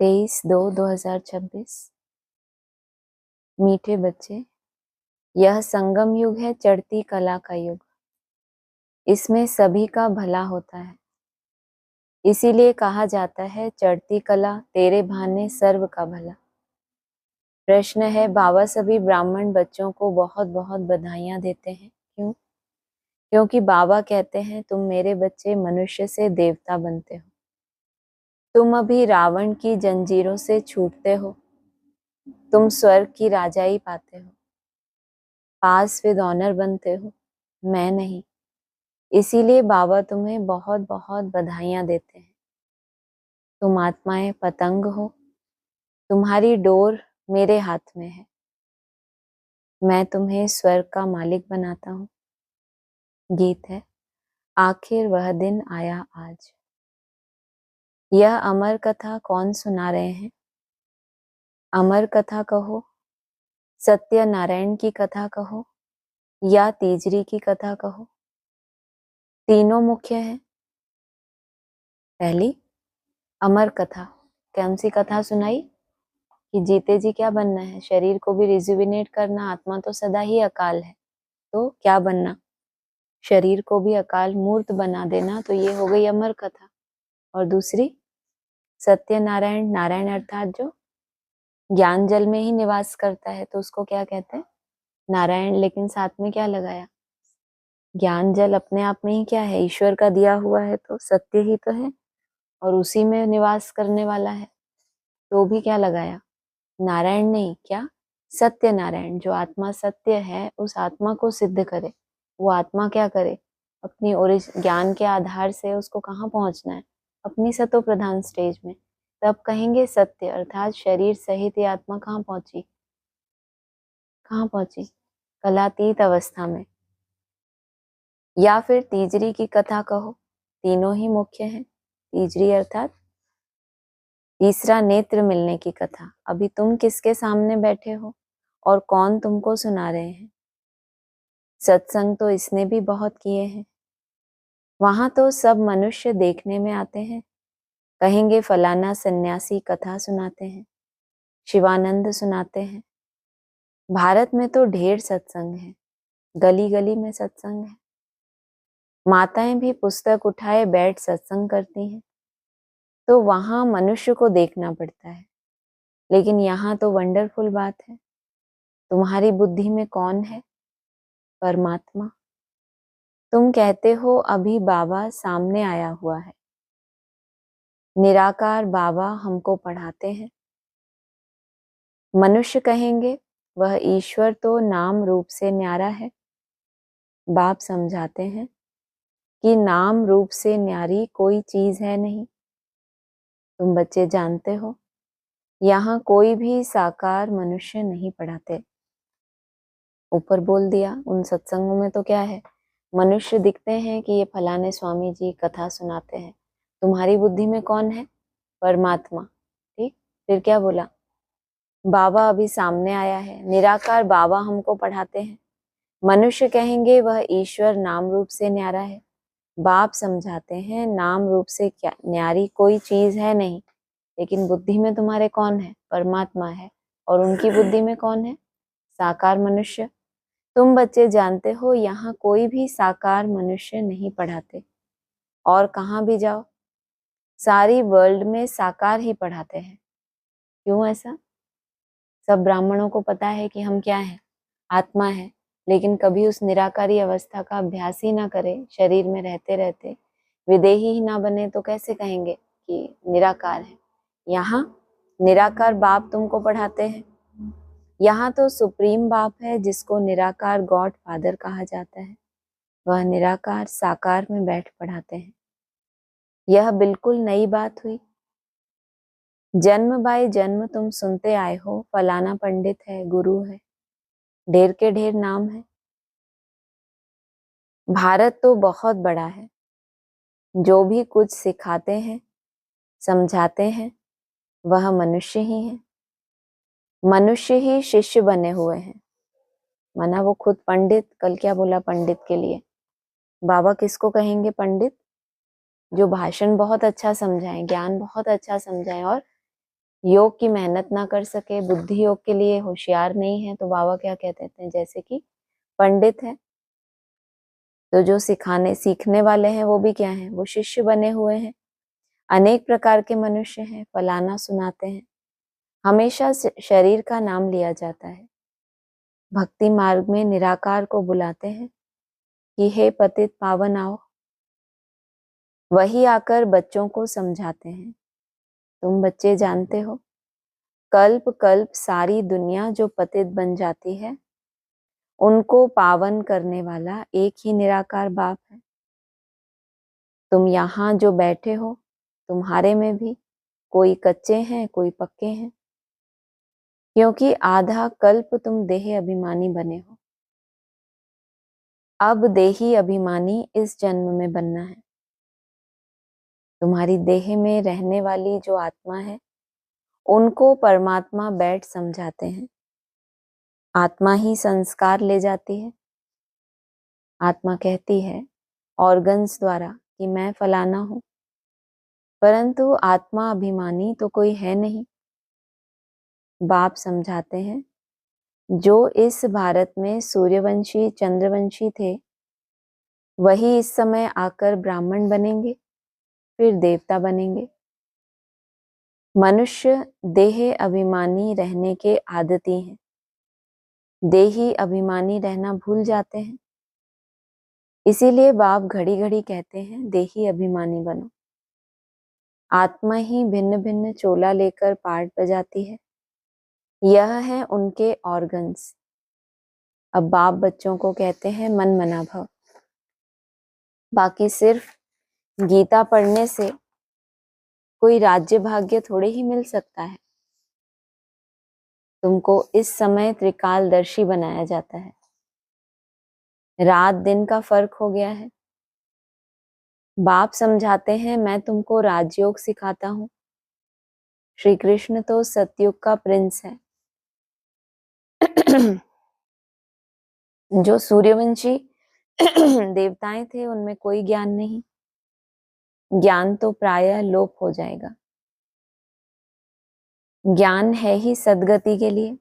23/2/2026। मीठे बच्चे, यह संगम युग है, चढ़ती कला का युग। इसमें सभी का भला होता है, इसीलिए कहा जाता है चढ़ती कला तेरे भाने सर्व का भला। प्रश्न है, बाबा सभी ब्राह्मण बच्चों को बहुत बहुत बधाइयां देते हैं, क्यों? क्योंकि बाबा कहते हैं तुम मेरे बच्चे मनुष्य से देवता बनते हो। तुम अभी रावण की जंजीरों से छूटते हो, तुम स्वर्ग की राजाई पाते हो, पास विद ऑनर बनते हो, मैं नहीं। इसीलिए बाबा तुम्हें बहुत बहुत बधाइयां देते हैं। तुम आत्माएं पतंग हो, तुम्हारी डोर मेरे हाथ में है। मैं तुम्हें स्वर्ग का मालिक बनाता हूँ। गीत है, आखिर वह दिन आया आज। यह अमर कथा कौन सुना रहे हैं? अमर कथा कहो, सत्यनारायण की कथा कहो, या तीजरी की कथा कहो, तीनों मुख्य है। पहली अमर कथा, कौन सी कथा सुनाई? कि जीते जी क्या बनना है? शरीर को भी रिजुविनेट करना, आत्मा तो सदा ही अकाल है, तो क्या बनना? शरीर को भी अकाल मूर्त बना देना, तो ये हो गई अमर कथा। और दूसरी सत्यनारायण, नारायण अर्थात जो ज्ञान जल में ही निवास करता है, तो उसको क्या कहते हैं? नारायण। लेकिन साथ में क्या लगाया? ज्ञान जल अपने आप में ही क्या है? ईश्वर का दिया हुआ है, तो सत्य ही तो है और उसी में निवास करने वाला है, तो भी क्या लगाया? नारायण नहीं, क्या? सत्य नारायण। जो आत्मा सत्य है उस आत्मा को सिद्ध करे। वो आत्मा क्या करे? अपनी ज्ञान के आधार से उसको कहाँ पहुंचना है? अपनी सतो प्रधान स्टेज में। तब कहेंगे सत्य, अर्थात शरीर सहित ये आत्मा कहाँ पहुंची? कहाँ पहुंची? कलातीत अवस्था में। या फिर तीजरी की कथा कहो, तीनों ही मुख्य हैं। तीजरी अर्थात तीसरा नेत्र मिलने की कथा। अभी तुम किसके सामने बैठे हो और कौन तुमको सुना रहे हैं? सत्संग तो इसने भी बहुत किए हैं। वहां तो सब मनुष्य देखने में आते हैं, कहेंगे फलाना सन्यासी कथा सुनाते हैं, शिवानंद सुनाते हैं। भारत में तो ढेर सत्संग है, गली गली में सत्संग है। माताएं भी पुस्तक उठाए बैठ सत्संग करती हैं, तो वहां मनुष्य को देखना पड़ता है। लेकिन यहाँ तो वंडरफुल बात है, तुम्हारी बुद्धि में कौन है? परमात्मा। तुम कहते हो अभी बाबा सामने आया हुआ है, निराकार बाबा हमको पढ़ाते हैं। मनुष्य कहेंगे वह ईश्वर तो नाम रूप से न्यारा है। बाप समझाते हैं कि नाम रूप से न्यारी कोई चीज है नहीं। तुम बच्चे जानते हो, यहाँ कोई भी साकार मनुष्य नहीं पढ़ाते। ऊपर बोल दिया, उन सत्संगों में तो क्या है? मनुष्य दिखते हैं कि ये फलाने स्वामी जी कथा सुनाते हैं। तुम्हारी बुद्धि में कौन है? परमात्मा। ठीक, फिर क्या बोला? बाबा अभी सामने आया है, निराकार बाबा हमको पढ़ाते हैं। मनुष्य कहेंगे वह ईश्वर नाम रूप से न्यारा है। बाप समझाते हैं नाम रूप से क्या न्यारी कोई चीज है नहीं। लेकिन बुद्धि में तुम्हारे कौन है? परमात्मा है। और उनकी बुद्धि में कौन है? साकार मनुष्य। तुम बच्चे जानते हो यहाँ कोई भी साकार मनुष्य नहीं पढ़ाते, और कहाँ भी जाओ सारी वर्ल्ड में साकार ही पढ़ाते हैं। क्यों ऐसा? सब ब्राह्मणों को पता है कि हम क्या है? आत्मा है। लेकिन कभी उस निराकारी अवस्था का अभ्यास ही ना करे, शरीर में रहते रहते विदेही ही ना बने, तो कैसे कहेंगे कि निराकार है? यहाँ निराकार बाप तुमको पढ़ाते हैं। यहाँ तो सुप्रीम बाप है जिसको निराकार गॉड फादर कहा जाता है। वह निराकार साकार में बैठ पढ़ाते हैं। यह बिल्कुल नई बात हुई। जन्म बाय जन्म तुम सुनते आए हो फलाना पंडित है, गुरु है, ढेर के ढेर नाम है। भारत तो बहुत बड़ा है, जो भी कुछ सिखाते हैं समझाते हैं वह मनुष्य ही है। मनुष्य ही शिष्य बने हुए हैं। माना वो खुद पंडित, कल क्या बोला पंडित के लिए? बाबा किसको कहेंगे पंडित? जो भाषण बहुत अच्छा समझाएं, ज्ञान बहुत अच्छा समझाएं और योग की मेहनत ना कर सके, बुद्धि योग के लिए होशियार नहीं है, तो बाबा क्या कहते हैं, जैसे कि पंडित है, तो जो सीखने वाले हैं वो भी क्या हैं, वो शिष्य बने हुए हैं। अनेक प्रकार के मनुष्य हैं, फलाना सुनाते हैं, हमेशा शरीर का नाम लिया जाता है। भक्ति मार्ग में निराकार को बुलाते हैं कि हे पतित पावन आओ। वही आकर बच्चों को समझाते हैं, तुम बच्चे जानते हो, कल्प कल्प सारी दुनिया जो पतित बन जाती है, उनको पावन करने वाला एक ही निराकार बाप है। तुम यहाँ जो बैठे हो, तुम्हारे में भी कोई कच्चे हैं, कोई पक्के हैं, क्योंकि आधा कल्प तुम देह अभिमानी बने हो। अब देही अभिमानी इस जन्म में बनना है। तुम्हारी देह में रहने वाली जो आत्मा है, उनको परमात्मा बैठ समझाते हैं। आत्मा ही संस्कार ले जाती है। आत्मा कहती है ऑर्गन्स द्वारा कि मैं फलाना हूं, परंतु आत्मा अभिमानी तो कोई है नहीं। बाप समझाते हैं, जो इस भारत में सूर्यवंशी चंद्रवंशी थे, वही इस समय आकर ब्राह्मण बनेंगे, फिर देवता बनेंगे। मनुष्य देह अभिमानी रहने के आदती हैं, देही अभिमानी रहना भूल जाते हैं। इसीलिए बाप घड़ी घड़ी कहते हैं देही अभिमानी बनो। आत्मा ही भिन्न भिन्न चोला लेकर पार्ट बजाती है, यह है उनके ऑर्गन्स। अब बाप बच्चों को कहते हैं मन मना भव। बाकी सिर्फ गीता पढ़ने से कोई राज्य भाग्य थोड़े ही मिल सकता है। तुमको इस समय त्रिकालदर्शी बनाया जाता है। रात दिन का फर्क हो गया है। बाप समझाते हैं मैं तुमको राजयोग सिखाता हूँ। श्री कृष्ण तो सतयुग का प्रिंस है। जो सूर्यवंशी देवताएं थे, उनमें कोई ज्ञान नहीं, ज्ञान तो प्रायः लोप हो जाएगा। ज्ञान है ही सदगति के लिए।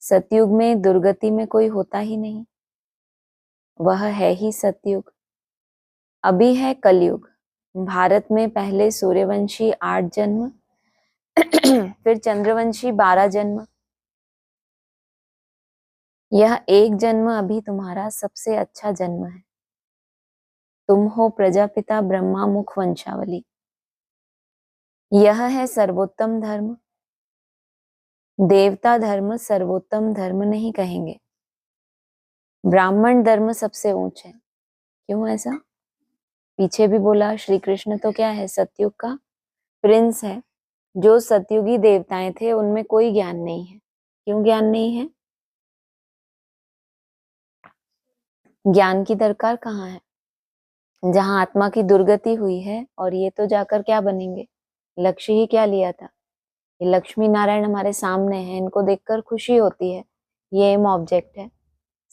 सतयुग में दुर्गति में कोई होता ही नहीं, वह है ही सतयुग। अभी है कलयुग। भारत में पहले सूर्यवंशी 8 जन्म, फिर चंद्रवंशी 12 जन्म। यह एक जन्म अभी तुम्हारा सबसे अच्छा जन्म है। तुम हो प्रजापिता ब्रह्मा मुख वंशावली। यह है सर्वोत्तम धर्म। देवता धर्म सर्वोत्तम धर्म नहीं कहेंगे। ब्राह्मण धर्म सबसे ऊंच है। क्यों ऐसा? पीछे भी बोला श्री कृष्ण तो क्या है, सतयुग का प्रिंस है। जो सतयुगी देवताएं थे, उनमें कोई ज्ञान नहीं है। क्यों ज्ञान नहीं है? ज्ञान की दरकार कहाँ है? जहां आत्मा की दुर्गति हुई है, और ये तो जाकर क्या बनेंगे? लक्ष्य ही क्या लिया था? ये लक्ष्मी नारायण हमारे सामने हैं, इनको देखकर खुशी होती है, ये एम ऑब्जेक्ट है।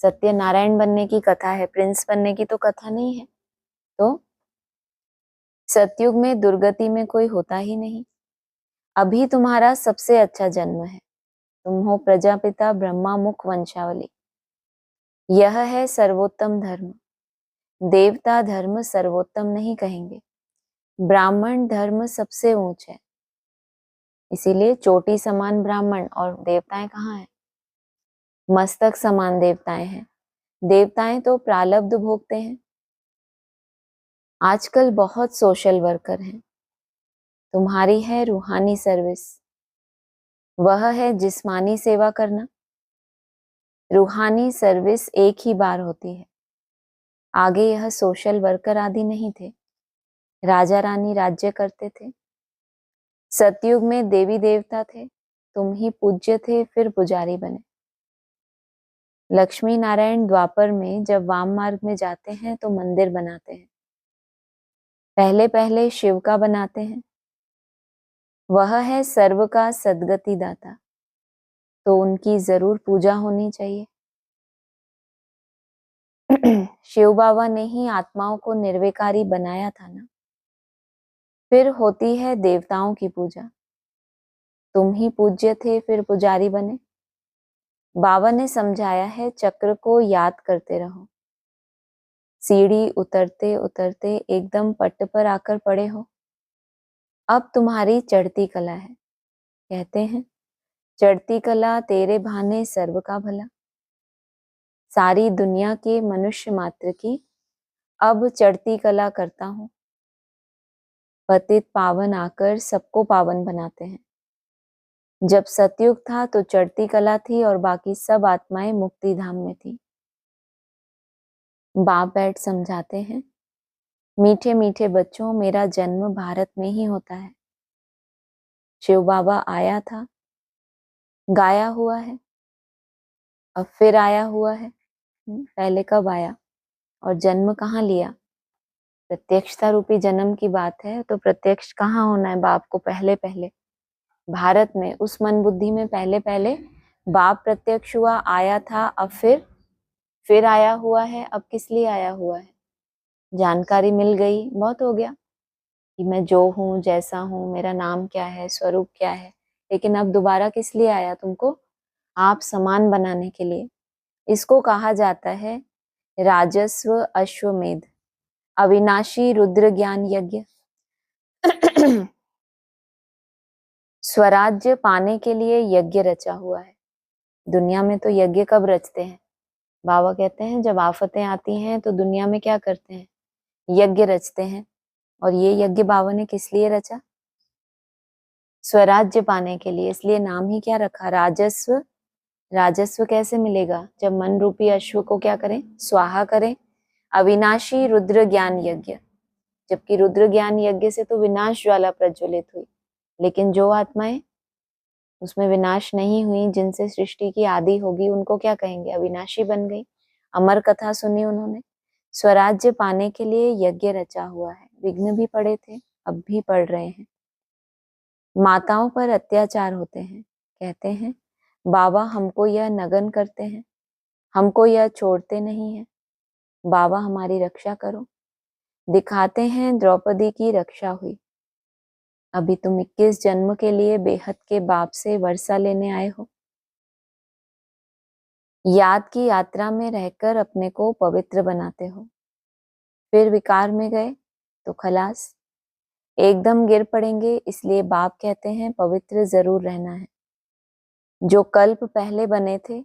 सत्य नारायण बनने की कथा है, प्रिंस बनने की तो कथा नहीं है। तो सतयुग में दुर्गति में कोई होता ही नहीं। अभी तुम्हारा सबसे अच्छा जन्म है। तुम हो प्रजापिता ब्रह्मा मुख वंशावली। यह है सर्वोत्तम धर्म। देवता धर्म सर्वोत्तम नहीं कहेंगे। ब्राह्मण धर्म सबसे ऊंच है। इसीलिए चोटी समान ब्राह्मण, और देवताएं कहाँ हैं? मस्तक समान देवताएं हैं। देवताएं तो प्रालब्ध भोगते हैं। आजकल बहुत सोशल वर्कर हैं। तुम्हारी है रूहानी सर्विस, वह है जिस्मानी सेवा करना। रूहानी सर्विस एक ही बार होती है। आगे यह सोशल वर्कर आदि नहीं थे। राजा रानी राज्य करते थे। सतयुग में देवी देवता थे, तुम ही पूज्य थे, फिर पुजारी बने। लक्ष्मी नारायण द्वापर में जब वाम मार्ग में जाते हैं तो मंदिर बनाते हैं। पहले पहले शिव का बनाते हैं। वह है सर्व का सद्गति दाता, तो उनकी जरूर पूजा होनी चाहिए। शिव बाबा ने ही आत्माओं को निर्विकारी बनाया था ना। फिर होती है देवताओं की पूजा। तुम ही पूज्य थे फिर पुजारी बने। बाबा ने समझाया है चक्र को याद करते रहो। सीढ़ी उतरते उतरते एकदम पट्ट पर आकर पड़े हो। अब तुम्हारी चढ़ती कला है। कहते हैं चढ़ती कला तेरे भाने सर्व का भला। सारी दुनिया के मनुष्य मात्र की अब चढ़ती कला करता हूँ। पतित पावन आकर सबको पावन बनाते हैं। जब सतयुग था तो चढ़ती कला थी और बाकी सब आत्माएं मुक्ति धाम में थी। बाप बैठ समझाते हैं मीठे मीठे बच्चों, मेरा जन्म भारत में ही होता है। शिव बाबा आया था, गाया हुआ है, अब फिर आया हुआ है। पहले कब आया और जन्म कहाँ लिया? प्रत्यक्षता रूपी जन्म की बात है तो प्रत्यक्ष कहाँ होना है बाप को? पहले पहले भारत में, उस मन बुद्धि में पहले पहले बाप प्रत्यक्ष हुआ, आया था, अब फिर आया हुआ है। अब किस लिए आया हुआ है? जानकारी मिल गई, बहुत हो गया कि मैं जो हूँ, जैसा हूँ, मेरा नाम क्या है, स्वरूप क्या है। लेकिन अब दोबारा किस लिए आया? तुमको आप समान बनाने के लिए। इसको कहा जाता है राजस्व अश्वमेध, अविनाशी रुद्र ज्ञान यज्ञ। स्वराज्य पाने के लिए यज्ञ रचा हुआ है। दुनिया में तो यज्ञ कब रचते हैं? बाबा कहते हैं जब आफतें आती हैं तो दुनिया में क्या करते हैं? यज्ञ रचते हैं। और ये यज्ञ बाबा ने किस लिए रचा? स्वराज्य पाने के लिए। इसलिए नाम ही क्या रखा? राजस्व। राजस्व कैसे मिलेगा? जब मन रूपी अश्व को क्या करें? स्वाहा करें। अविनाशी रुद्र ज्ञान यज्ञ, जबकि रुद्र ज्ञान यज्ञ से तो विनाश ज्वाला प्रज्वलित हुई, लेकिन जो आत्माएं उसमें विनाश नहीं हुई, जिनसे सृष्टि की आदि होगी, उनको क्या कहेंगे? अविनाशी बन गई। अमर कथा सुनी उन्होंने। स्वराज्य पाने के लिए यज्ञ रचा हुआ है। विघ्न भी पड़े थे, अब भी पड़ रहे हैं। माताओं पर अत्याचार होते हैं। कहते हैं बाबा हमको यह नगन करते हैं, हमको यह छोड़ते नहीं है, बाबा हमारी रक्षा करो। दिखाते हैं द्रौपदी की रक्षा हुई। अभी तुम 21 जन्म के लिए बेहद के बाप से वर्षा लेने आए हो। याद की यात्रा में रहकर अपने को पवित्र बनाते हो। फिर विकार में गए तो खलास, एकदम गिर पड़ेंगे। इसलिए बाप कहते हैं पवित्र जरूर रहना है। जो कल्प पहले बने थे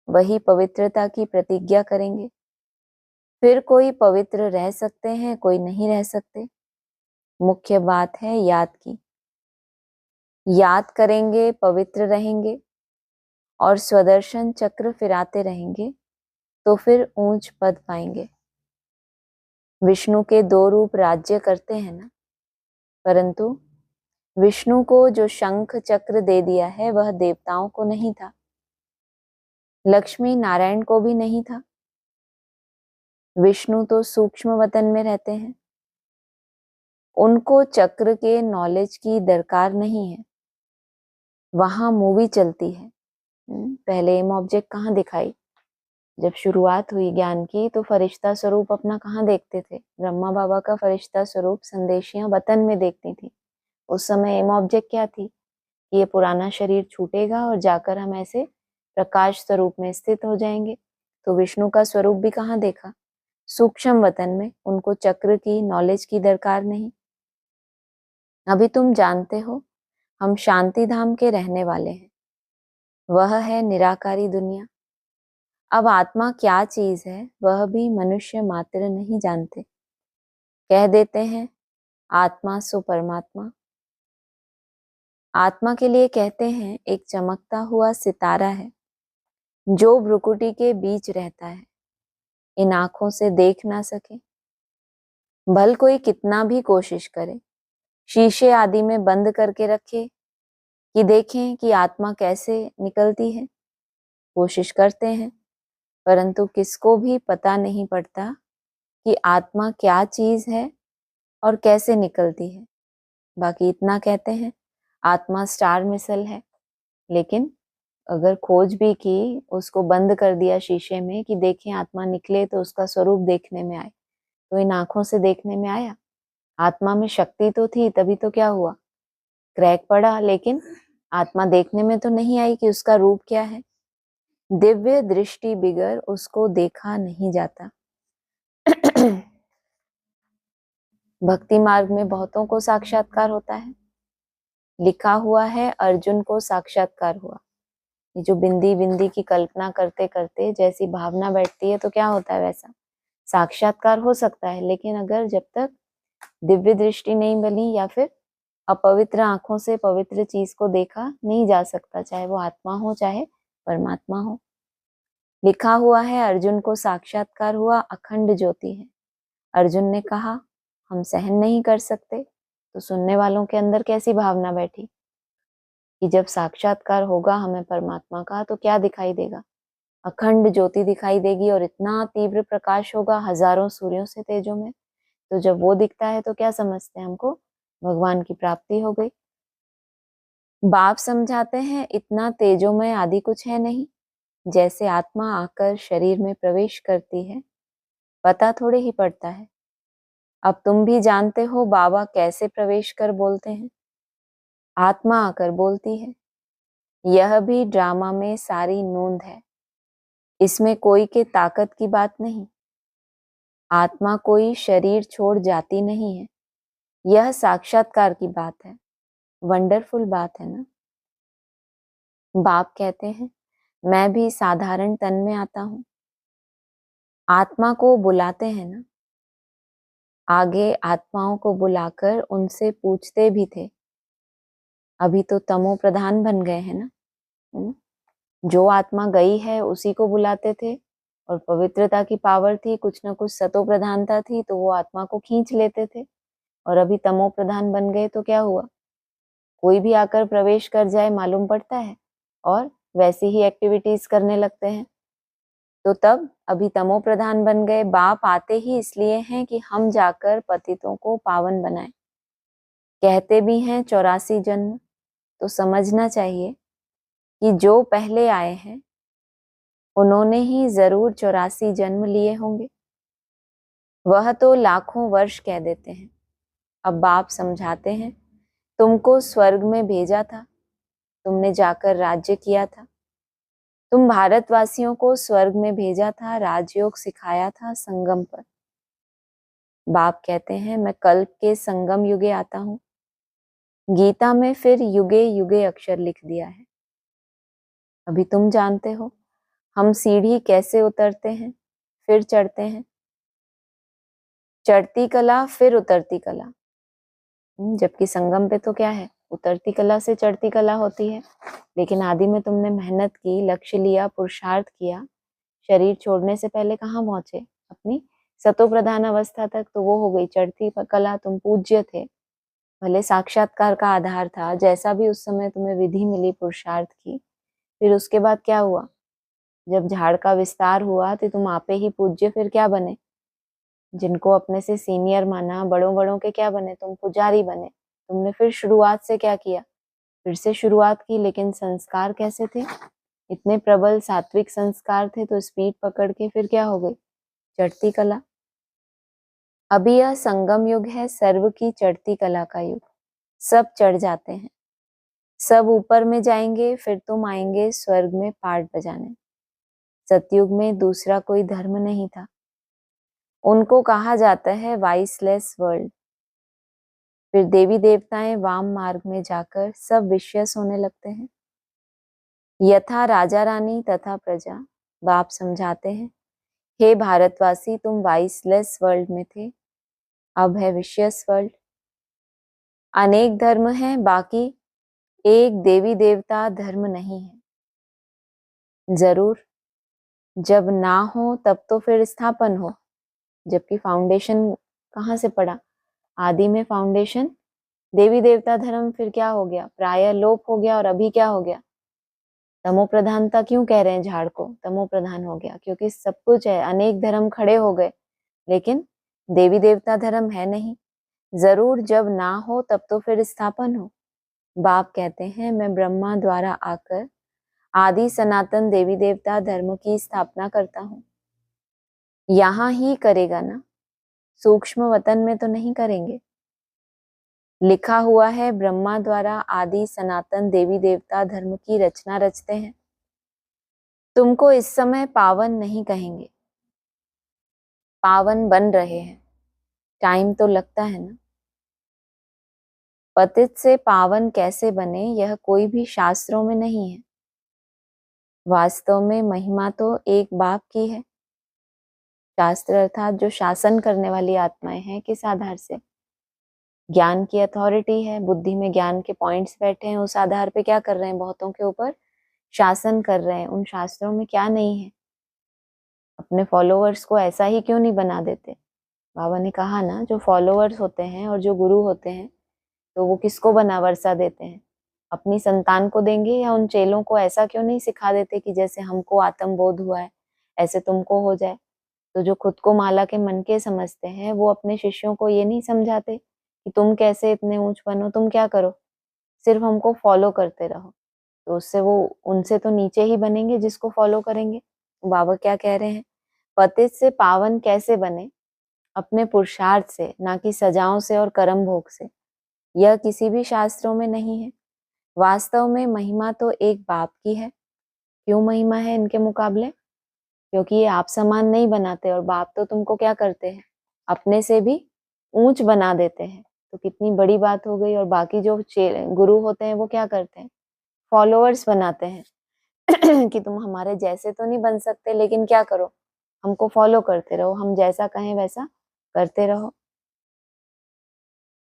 वही पवित्रता की प्रतिज्ञा करेंगे। फिर कोई पवित्र रह सकते हैं, कोई नहीं रह सकते। मुख्य बात है याद की। याद करेंगे, पवित्र रहेंगे और स्वदर्शन चक्र फिराते रहेंगे तो फिर ऊंच पद पाएंगे। विष्णु के 2 रूप राज्य करते हैं ना, परंतु विष्णु को जो शंख चक्र दे दिया है वह देवताओं को नहीं था, लक्ष्मी नारायण को भी नहीं था। विष्णु तो सूक्ष्म वतन में रहते हैं, उनको चक्र के नॉलेज की दरकार नहीं है। वहां मूवी चलती है। पहले एम ऑब्जेक्ट कहाँ दिखाई? जब शुरुआत हुई ज्ञान की तो फरिश्ता स्वरूप अपना कहाँ देखते थे? ब्रह्मा बाबा का फरिश्ता स्वरूप संदेशियां वतन में देखती थी। उस समय एम ऑब्जेक्ट क्या थी? ये पुराना शरीर छूटेगा और जाकर हम ऐसे प्रकाश स्वरूप में स्थित हो जाएंगे। तो विष्णु का स्वरूप भी कहाँ देखा? सूक्ष्म वतन में। उनको चक्र की नॉलेज की दरकार नहीं। अभी तुम जानते हो हम शांति धाम के रहने वाले हैं, वह है निराकारी दुनिया। अब आत्मा क्या चीज है वह भी मनुष्य मात्र नहीं जानते। कह देते हैं आत्मा सो परमात्मा। आत्मा के लिए कहते हैं एक चमकता हुआ सितारा है जो भ्रुकुटी के बीच रहता है, इन आंखों से देख ना सके। भल कोई कितना भी कोशिश करे, शीशे आदि में बंद करके रखे कि देखें कि आत्मा कैसे निकलती है। कोशिश करते हैं, परंतु किसको भी पता नहीं पड़ता कि आत्मा क्या चीज है और कैसे निकलती है। बाकी इतना कहते हैं आत्मा स्टार मिसल है, लेकिन अगर खोज भी की, उसको बंद कर दिया शीशे में कि देखें आत्मा निकले तो उसका स्वरूप देखने में आए, तो इन आंखों से देखने में आया? आत्मा में शक्ति तो थी, तभी तो क्या हुआ? क्रैक पड़ा, लेकिन आत्मा देखने में तो नहीं आई कि उसका रूप क्या है। दिव्य दृष्टि बिगर उसको देखा नहीं जाता। भक्ति मार्ग में बहुतों को साक्षात्कार होता है। लिखा हुआ है अर्जुन को साक्षात्कार हुआ। ये जो बिंदी बिंदी की कल्पना करते करते जैसी भावना बैठती है तो क्या होता है वैसा साक्षात्कार हो सकता है। लेकिन अगर जब तक दिव्य दृष्टि नहीं बनी या फिर अपवित्र आंखों से पवित्र चीज को देखा नहीं जा सकता, चाहे वो आत्मा हो चाहे परमात्मा हो। लिखा हुआ है अर्जुन को साक्षात्कार हुआ, अखंड ज्योति है। अर्जुन ने कहा हम सहन नहीं कर सकते, तो सुनने वालों के अंदर कैसी भावना बैठी कि जब साक्षात्कार होगा हमें परमात्मा का तो क्या दिखाई देगा, अखंड ज्योति दिखाई देगी और इतना तीव्र प्रकाश होगा हजारों सूर्यों से तेजों में। तो जब वो दिखता है तो क्या समझते हैं, हमको भगवान की प्राप्ति हो गई। बाप समझाते हैं इतना तेजोमय आदि कुछ है नहीं। जैसे आत्मा आकर शरीर में प्रवेश करती है पता थोड़े ही पड़ता है। अब तुम भी जानते हो बाबा कैसे प्रवेश कर बोलते हैं। आत्मा आकर बोलती है। यह भी ड्रामा में सारी नूंद है, इसमें कोई के ताकत की बात नहीं। आत्मा कोई शरीर छोड़ जाती नहीं है, यह साक्षात्कार की बात है। वंडरफुल बात है ना। बाप कहते हैं मैं भी साधारण तन में आता हूं। आत्मा को बुलाते हैं ना, आगे आत्माओं को बुलाकर उनसे पूछते भी थे। अभी तो तमो प्रधान बन गए हैं ना। जो आत्मा गई है उसी को बुलाते थे और पवित्रता की पावर थी, कुछ ना कुछ सतो प्रधानता थी तो वो आत्मा को खींच लेते थे। और अभी तमो प्रधान बन गए तो क्या हुआ, कोई भी आकर प्रवेश कर जाए मालूम पड़ता है और वैसी ही एक्टिविटीज करने लगते हैं। तो तब अभी तमो प्रधान बन गए। बाप आते ही इसलिए हैं कि हम जाकर पतितों को पावन बनाएं। कहते भी हैं 84 जन्म, तो समझना चाहिए कि जो पहले आए हैं उन्होंने ही जरूर 84 जन्म लिए होंगे। वह तो लाखों वर्ष कह देते हैं। अब बाप समझाते हैं तुमको स्वर्ग में भेजा था, तुमने जाकर राज्य किया था। तुम भारतवासियों को स्वर्ग में भेजा था, राजयोग सिखाया था संगम पर। बाप कहते हैं मैं कल्प के संगम युगे आता हूँ। गीता में फिर युगे युगे अक्षर लिख दिया है। अभी तुम जानते हो हम सीढ़ी कैसे उतरते हैं फिर चढ़ते हैं। चढ़ती कला फिर उतरती कला। जबकि संगम पे तो क्या है, उतरती कला से चढ़ती कला होती है। लेकिन आदि में तुमने मेहनत की, लक्ष्य लिया, पुरुषार्थ किया, शरीर छोड़ने से पहले कहाँ पहुंचे, अपनी सतो प्रधान अवस्था तक, तो वो हो गई चढ़ती कला। तुम पूज्य थे, भले साक्षात्कार का आधार था, जैसा भी उस समय तुम्हें विधि मिली पुरुषार्थ की। फिर उसके बाद क्या हुआ, जब झाड़ का विस्तार हुआ तो तुम आपे ही पूज्य फिर क्या बने, जिनको अपने से सीनियर माना, बड़ों बड़ों के क्या बने, तुम पुजारी बने। तुमने फिर शुरुआत से क्या किया, फिर से शुरुआत की। लेकिन संस्कार कैसे थे, इतने प्रबल सात्विक संस्कार थे, तो स्पीड पकड़ के फिर क्या हो गई, चढ़ती कला। अभी यह संगम युग है, सर्व की चढ़ती कला का युग। सब चढ़ जाते हैं, सब ऊपर में जाएंगे, फिर तुम आएंगे स्वर्ग में पार्ट बजाने। सतयुग में दूसरा कोई धर्म नहीं था, उनको कहा जाता है वाइसलेस वर्ल्ड। फिर देवी देवताएं वाम मार्ग में जाकर सब विषयस होने लगते हैं। यथा राजा रानी तथा प्रजा। बाप समझाते हैं हे भारतवासी तुम वाइसलेस वर्ल्ड में थे, अब है विषयस वर्ल्ड। अनेक धर्म हैं, बाकी एक देवी देवता धर्म नहीं है। जरूर जब ना हो तब तो फिर स्थापन हो, जबकि फाउंडेशन कहाँ से पड़ा, आदि में फाउंडेशन देवी देवता धर्म फिर क्या हो गया, प्राय लोप हो गया। और अभी क्या हो गया, तमो प्रधानता। क्यों कह रहे हैं झाड़ को तमो प्रधान हो गया, क्योंकि सब कुछ है, अनेक धर्म खड़े हो गए लेकिन देवी देवता धर्म है नहीं। जरूर जब ना हो तब तो फिर स्थापन हो। बाप कहते हैं मैं ब्रह्मा द्वारा आकर आदि सनातन देवी देवता धर्म की स्थापना करता हूँ। यहाँ ही करेगा ना, सूक्ष्म वतन में तो नहीं करेंगे। लिखा हुआ है ब्रह्मा द्वारा आदि सनातन देवी देवता धर्म की रचना रचते हैं। तुमको इस समय पावन नहीं कहेंगे, पावन बन रहे हैं। टाइम तो लगता है ना। पतित से पावन कैसे बने यह कोई भी शास्त्रों में नहीं है। वास्तव में महिमा तो एक बाप की है। शास्त्र अर्थात जो शासन करने वाली आत्माएं हैं, किस आधार से? ज्ञान की अथॉरिटी है, बुद्धि में ज्ञान के पॉइंट्स बैठे हैं, उस आधार पे क्या कर रहे हैं? बहुतों के ऊपर शासन कर रहे हैं। उन शास्त्रों में क्या नहीं है? अपने फॉलोअर्स को ऐसा ही क्यों नहीं बना देते? बाबा ने कहा ना, जो फॉलोअर्स होते हैं और जो गुरु होते हैं, तो वो किसको बना वर्षा देते हैं? अपनी संतान को देंगे, या उन चेलों को ऐसा क्यों नहीं सिखा देते कि जैसे हमको आत्मबोध हुआ है ऐसे तुमको हो जाए? तो जो खुद को माला के मन के समझते हैं, वो अपने शिष्यों को ये नहीं समझाते कि तुम कैसे इतने ऊंच बनो, तुम क्या करो, सिर्फ हमको फॉलो करते रहो। तो उससे वो उनसे तो नीचे ही बनेंगे जिसको फॉलो करेंगे। बाबा क्या कह रहे हैं? पतित से पावन कैसे बने? अपने पुरुषार्थ से, ना कि सजाओं से और कर्म भोग से। यह किसी भी शास्त्रों में नहीं है। वास्तव में महिमा तो एक बाप की है। क्यों महिमा है इनके मुकाबले? क्योंकि ये आप समान नहीं बनाते, और बाप तो तुमको क्या करते हैं? अपने से भी ऊंच बना देते हैं। तो कितनी बड़ी बात हो गई। और बाकी जो गुरु होते हैं वो क्या करते हैं? फॉलोअर्स बनाते हैं कि तुम हमारे जैसे तो नहीं बन सकते, लेकिन क्या करो, हमको फॉलो करते रहो, हम जैसा कहें वैसा करते रहो।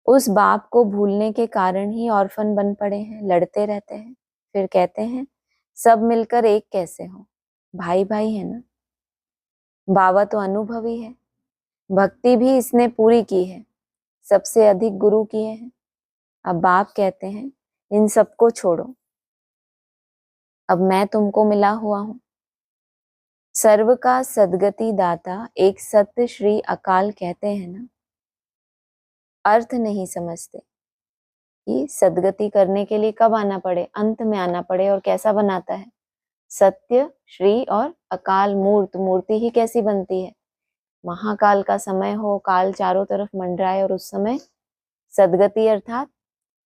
उस बाप को भूलने के कारण ही ऑर्फन बन पड़े हैं, लड़ते रहते हैं। फिर कहते हैं सब मिलकर एक कैसे हो? भाई भाई है ना। बाबा तो अनुभवी है, भक्ति भी इसने पूरी की है, सबसे अधिक गुरु किए हैं। अब बाप कहते हैं इन सबको छोड़ो, अब मैं तुमको मिला हुआ हूं। सर्व का सदगति दाता एक सत्य श्री अकाल कहते हैं ना। अर्थ नहीं समझते कि सदगति करने के लिए कब आना पड़े, अंत में आना पड़े। और कैसा बनाता है? सत्य श्री और अकाल मूर्त। मूर्ति ही कैसी बनती है? महाकाल का समय हो, काल चारों तरफ मंडराए, और उस समय सदगति अर्थात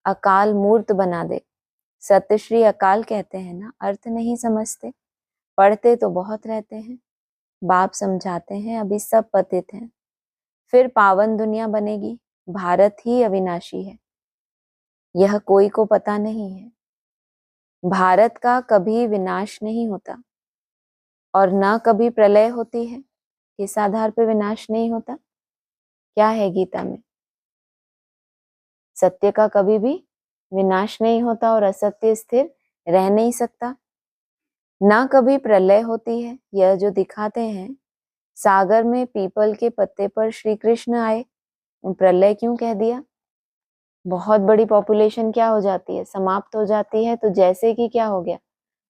अकाल मूर्त बना दे। सत्य श्री अकाल कहते हैं ना। अर्थ नहीं समझते, पढ़ते तो बहुत रहते हैं। बाप समझाते हैं अभी सब पतित हैं, फिर पावन दुनिया बनेगी। भारत ही अविनाशी है, यह कोई को पता नहीं है। भारत का कभी विनाश नहीं होता, और ना कभी प्रलय होती है। किस आधार पे विनाश नहीं होता? क्या है गीता में? सत्य का कभी भी विनाश नहीं होता, और असत्य स्थिर रह नहीं सकता। ना कभी प्रलय होती है। यह जो दिखाते हैं, सागर में पीपल के पत्ते पर श्री कृष्ण आए, प्रलय क्यों कह दिया? बहुत बड़ी पॉपुलेशन क्या हो जाती है? समाप्त हो जाती है। तो जैसे कि क्या हो गया?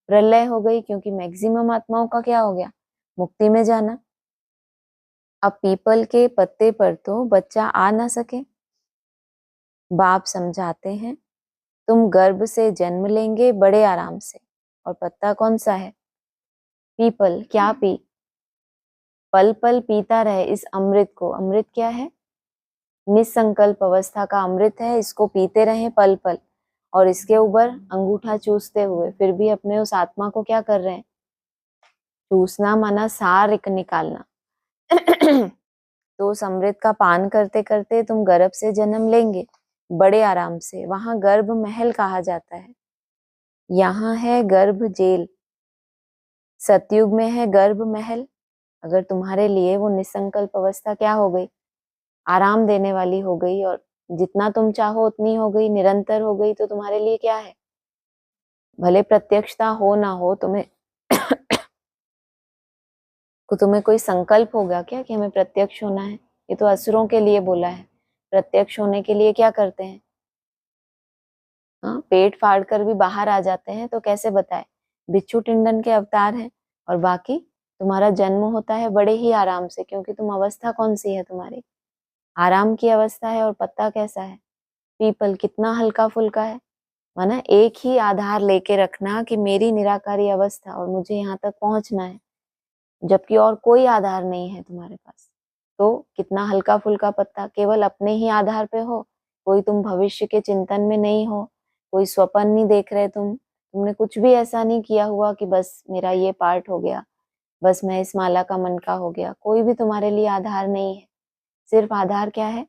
प्रलय हो गई, क्योंकि मैक्सिमम आत्माओं का क्या हो गया? मुक्ति में जाना। अब पीपल के पत्ते पर तो बच्चा आ ना सके। बाप समझाते हैं तुम गर्भ से जन्म लेंगे बड़े आराम से। और पत्ता कौन सा है? पीपल। क्या पी? पल पल पीता रहे इस अमृत को। अमृत क्या है? निसंकल्प अवस्था का अमृत है। इसको पीते रहे पल पल, और इसके ऊपर अंगूठा चूसते हुए फिर भी अपने उस आत्मा को क्या कर रहे हैं? चूसना माना सार एक निकालना। तो उस अमृत का पान करते करते तुम गर्भ से जन्म लेंगे बड़े आराम से। वहां गर्भ महल कहा जाता है, यहाँ है गर्भ जेल। सतयुग में है गर्भ महल। अगर तुम्हारे लिए वो निसंकल्प अवस्था क्या हो गई? आराम देने वाली हो गई, और जितना तुम चाहो उतनी हो गई, निरंतर हो गई, तो तुम्हारे लिए क्या है? भले प्रत्यक्षता हो ना हो, तुम्हें कोई संकल्प होगा क्या कि हमें प्रत्यक्ष होना है? ये तो असुरों के लिए बोला है। प्रत्यक्ष होने के लिए क्या करते हैं? हाँ, पेट फाड़ कर भी बाहर आ जाते हैं। तो कैसे बताए? बिच्छू टिंडन के अवतार हैं। और बाकी तुम्हारा जन्म होता है बड़े ही आराम से, क्योंकि तुम अवस्था कौन सी है तुम्हारी? आराम की अवस्था है। और पत्ता कैसा है? पीपल। कितना हल्का फुल्का है। माना एक ही आधार लेके रखना कि मेरी निराकारी अवस्था और मुझे यहाँ तक पहुंचना है, जबकि और कोई आधार नहीं है तुम्हारे पास। तो कितना हल्का फुल्का पत्ता, केवल अपने ही आधार पे हो कोई तुम भविष्य के चिंतन में नहीं हो, कोई स्वप्न नहीं देख रहे तुमने कुछ भी ऐसा नहीं किया हुआ कि बस मेरा ये पार्ट हो गया, बस मैं इस माला का मनका हो गया। कोई भी तुम्हारे लिए आधार नहीं है। सिर्फ आधार क्या है?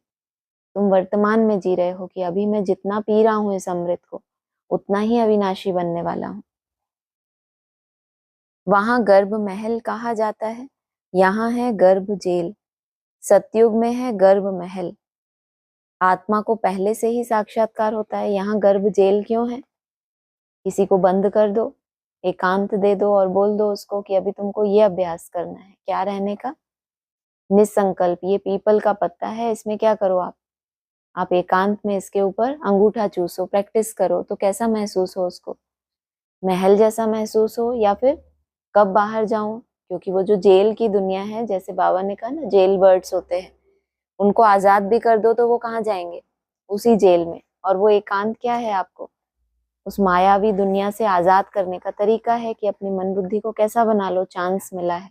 तुम वर्तमान में जी रहे हो कि अभी मैं जितना पी रहा हूं इस अमृत को, उतना ही अविनाशी बनने वाला हूं। वहां गर्भ महल कहा जाता है, यहाँ है गर्भ जेल। सतयुग में है गर्भ महल। आत्मा को पहले से ही साक्षात्कार होता है। यहाँ गर्भ जेल क्यों है? किसी को बंद कर दो, एकांत दे दो और बोल दो उसको कि अभी तुमको ये अभ्यास करना है। क्या रहने का? निसंकल्प। ये पीपल का पत्ता है, इसमें क्या करो आप एकांत में इसके ऊपर अंगूठा चूसो, प्रैक्टिस करो। तो कैसा महसूस हो उसको? महल जैसा महसूस हो, या फिर कब बाहर जाऊं? क्योंकि वो जो जेल की दुनिया है, जैसे बाबा ने कहा ना, जेल बर्ड्स होते हैं, उनको आजाद भी कर दो तो वो कहाँ जाएंगे? उसी जेल में। और वो एकांत क्या है? आपको उस मायावी दुनिया से आजाद करने का तरीका है कि अपनी मन बुद्धि को कैसा बना लो। चांस मिला है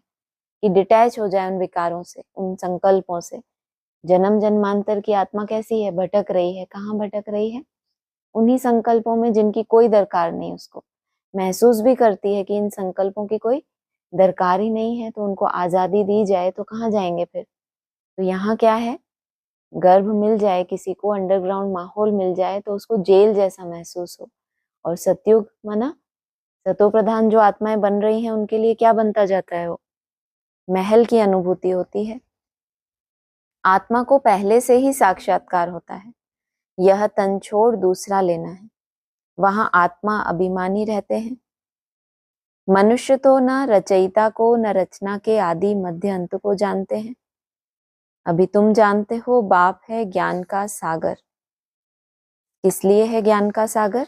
कि डिटैच हो जाए उन विकारों से, उन संकल्पों से। जन्म जन्मांतर की आत्मा कैसी है? भटक रही है। कहाँ भटक रही है? उन्हीं संकल्पों में जिनकी कोई दरकार नहीं। उसको महसूस भी करती है कि इन संकल्पों की कोई दरकार ही नहीं है, तो उनको आजादी दी जाए तो कहाँ जाएंगे फिर? तो यहाँ क्या है? गर्भ मिल जाए किसी को, अंडरग्राउंड माहौल मिल जाए तो उसको जेल जैसा महसूस हो। और सतयुग माना सतो प्रधान जो आत्माएं बन रही हैं, उनके लिए क्या बनता जाता है? वो महल की अनुभूति होती है। आत्मा को पहले से ही साक्षात्कार होता है, यह तन छोड़ दूसरा लेना है। वहां आत्मा अभिमानी रहते हैं। मनुष्य तो न रचयिता को न रचना के आदि मध्य अंत को जानते हैं। अभी तुम जानते हो बाप है ज्ञान का सागर। किस लिए है ज्ञान का सागर?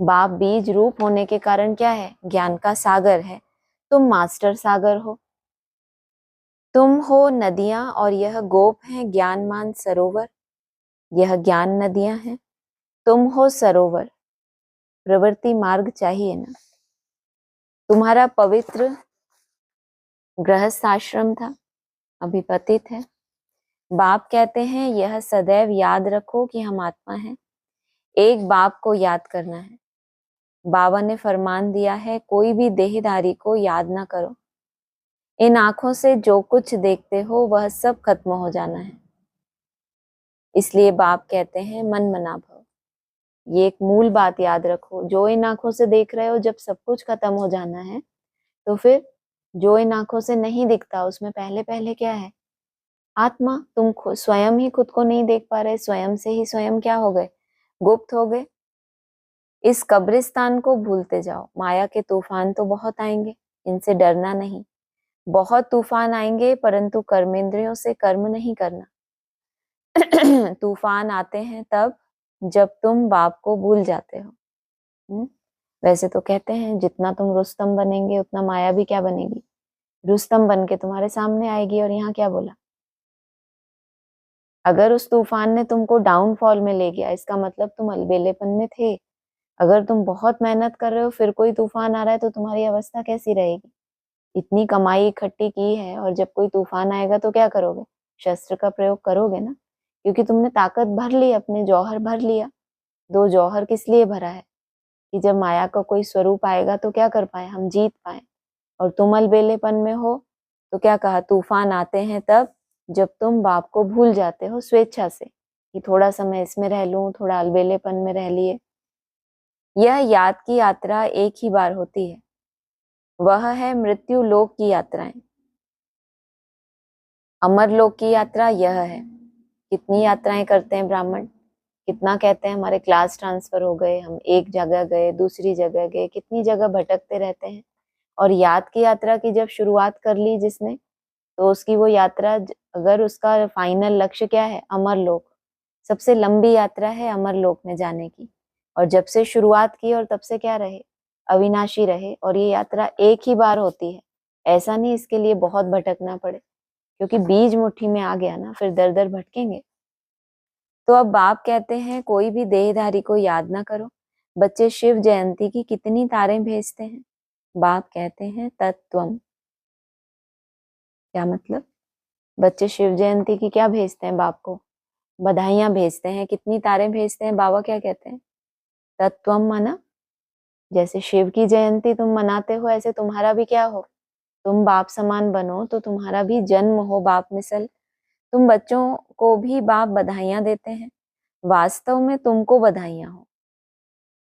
बाप बीज रूप होने के कारण क्या है? ज्ञान का सागर है। तुम मास्टर सागर हो। तुम हो नदियां और यह गोप है ज्ञानमान सरोवर। यह ज्ञान नदियां हैं, तुम हो सरोवर। प्रवृत्ति मार्ग चाहिए ना। तुम्हारा पवित्र गृहस्थ आश्रम था, अभी पतित है। बाप कहते हैं यह सदैव याद रखो कि हम आत्मा हैं। एक बाप को याद करना है। बाबा ने फरमान दिया है कोई भी देहधारी को याद ना करो। इन आंखों से जो कुछ देखते हो वह सब खत्म हो जाना है। इसलिए बाप कहते हैं मन मना भव। ये एक मूल बात याद रखो। जो इन आंखों से देख रहे हो, जब सब कुछ खत्म हो जाना है, तो फिर जो इन आंखों से नहीं दिखता, उसमें पहले पहले क्या है? आत्मा। तुम स्वयं ही खुद को नहीं देख पा रहे, स्वयं से ही स्वयं क्या हो गए? गुप्त हो गए। इस कब्रिस्तान को भूलते जाओ। माया के तूफान तो बहुत आएंगे, इनसे डरना नहीं। बहुत तूफान आएंगे, परंतु कर्मेंद्रियों से कर्म नहीं करना। तूफान आते हैं तब जब तुम बाप को भूल जाते हो। वैसे तो कहते हैं जितना तुम रुस्तम बनेंगे उतना माया भी क्या बनेगी? रुस्तम बन के तुम्हारे सामने आएगी। और यहाँ क्या बोला? अगर उस तूफान ने तुमको डाउनफॉल में ले गया, इसका मतलब तुम अलबेलेपन में थे। अगर तुम बहुत मेहनत कर रहे हो, फिर कोई तूफान आ रहा है, तो तुम्हारी अवस्था कैसी रहेगी? इतनी कमाई इकट्ठी की है, और जब कोई तूफान आएगा तो क्या करोगे? शस्त्र का प्रयोग करोगे ना, क्योंकि तुमने ताकत भर ली, अपने जौहर भर लिया। दो जौहर किस लिए भरा है? कि जब माया का कोई स्वरूप आएगा तो क्या कर पाए? हम जीत पाए। और तुम अलबेलेपन में हो, तो क्या कहा? तूफान आते हैं तब जब तुम बाप को भूल जाते हो स्वेच्छा से, कि थोड़ा समय इसमें रह लूं, थोड़ा अलबेलेपन में रह लिए। यह याद की यात्रा एक ही बार होती है, वह है मृत्यु लोक की यात्राएं। अमर लोक की यात्रा यह है। कितनी यात्राएं करते हैं ब्राह्मण? कितना कहते हैं हमारे क्लास ट्रांसफर हो गए, हम एक जगह गए, दूसरी जगह गए, कितनी जगह भटकते रहते हैं। और याद की यात्रा की जब शुरुआत कर ली जिसने, तो उसकी वो यात्रा, अगर उसका फाइनल लक्ष्य क्या है? अमर लोक। सबसे लंबी यात्रा है अमर लोक में जाने की। और जब से शुरुआत की और तब से क्या रहे? अविनाशी रहे। और ये यात्रा एक ही बार होती है। ऐसा नहीं इसके लिए बहुत भटकना पड़े, क्योंकि बीज मुट्ठी में आ गया ना, फिर दर दर भटकेंगे। तो अब बाप कहते हैं कोई भी देहधारी को याद ना करो। बच्चे शिव जयंती की कितनी तारें भेजते हैं। बाप कहते हैं तत्त्वम। क्या मतलब? बच्चे शिव जयंती की क्या भेजते हैं बाप को? बधाइयां भेजते हैं, कितनी तारें भेजते हैं। बाबा क्या कहते हैं, तत्वम मना, जैसे शिव की जयंती तुम मनाते हो ऐसे तुम्हारा भी क्या हो, तुम बाप समान बनो तो तुम्हारा भी जन्म हो बाप मिसल। तुम बच्चों को भी बाप बधाइयां देते हैं, वास्तव में तुमको बधाइयां हो।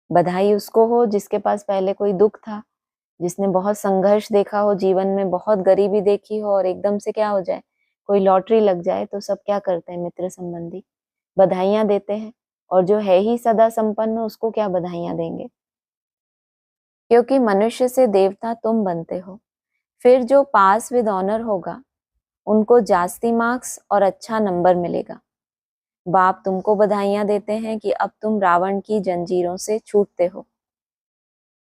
बधाई उसको हो जिसके पास पहले कोई दुख था, जिसने बहुत संघर्ष देखा हो जीवन में, बहुत गरीबी देखी हो, और एकदम से क्या हो जाए, कोई लॉटरी लग जाए, तो सब क्या करते हैं, मित्र संबंधी बधाइयां देते हैं। और जो है ही सदा संपन्न उसको क्या बधाइयां देंगे, क्योंकि मनुष्य से देवता तुम बनते हो। फिर जो पास विद ऑनर होगा उनको जास्ती मार्क्स और अच्छा नंबर मिलेगा। बाप तुमको बधाइयां देते हैं कि अब तुम रावण की जंजीरों से छूटते हो।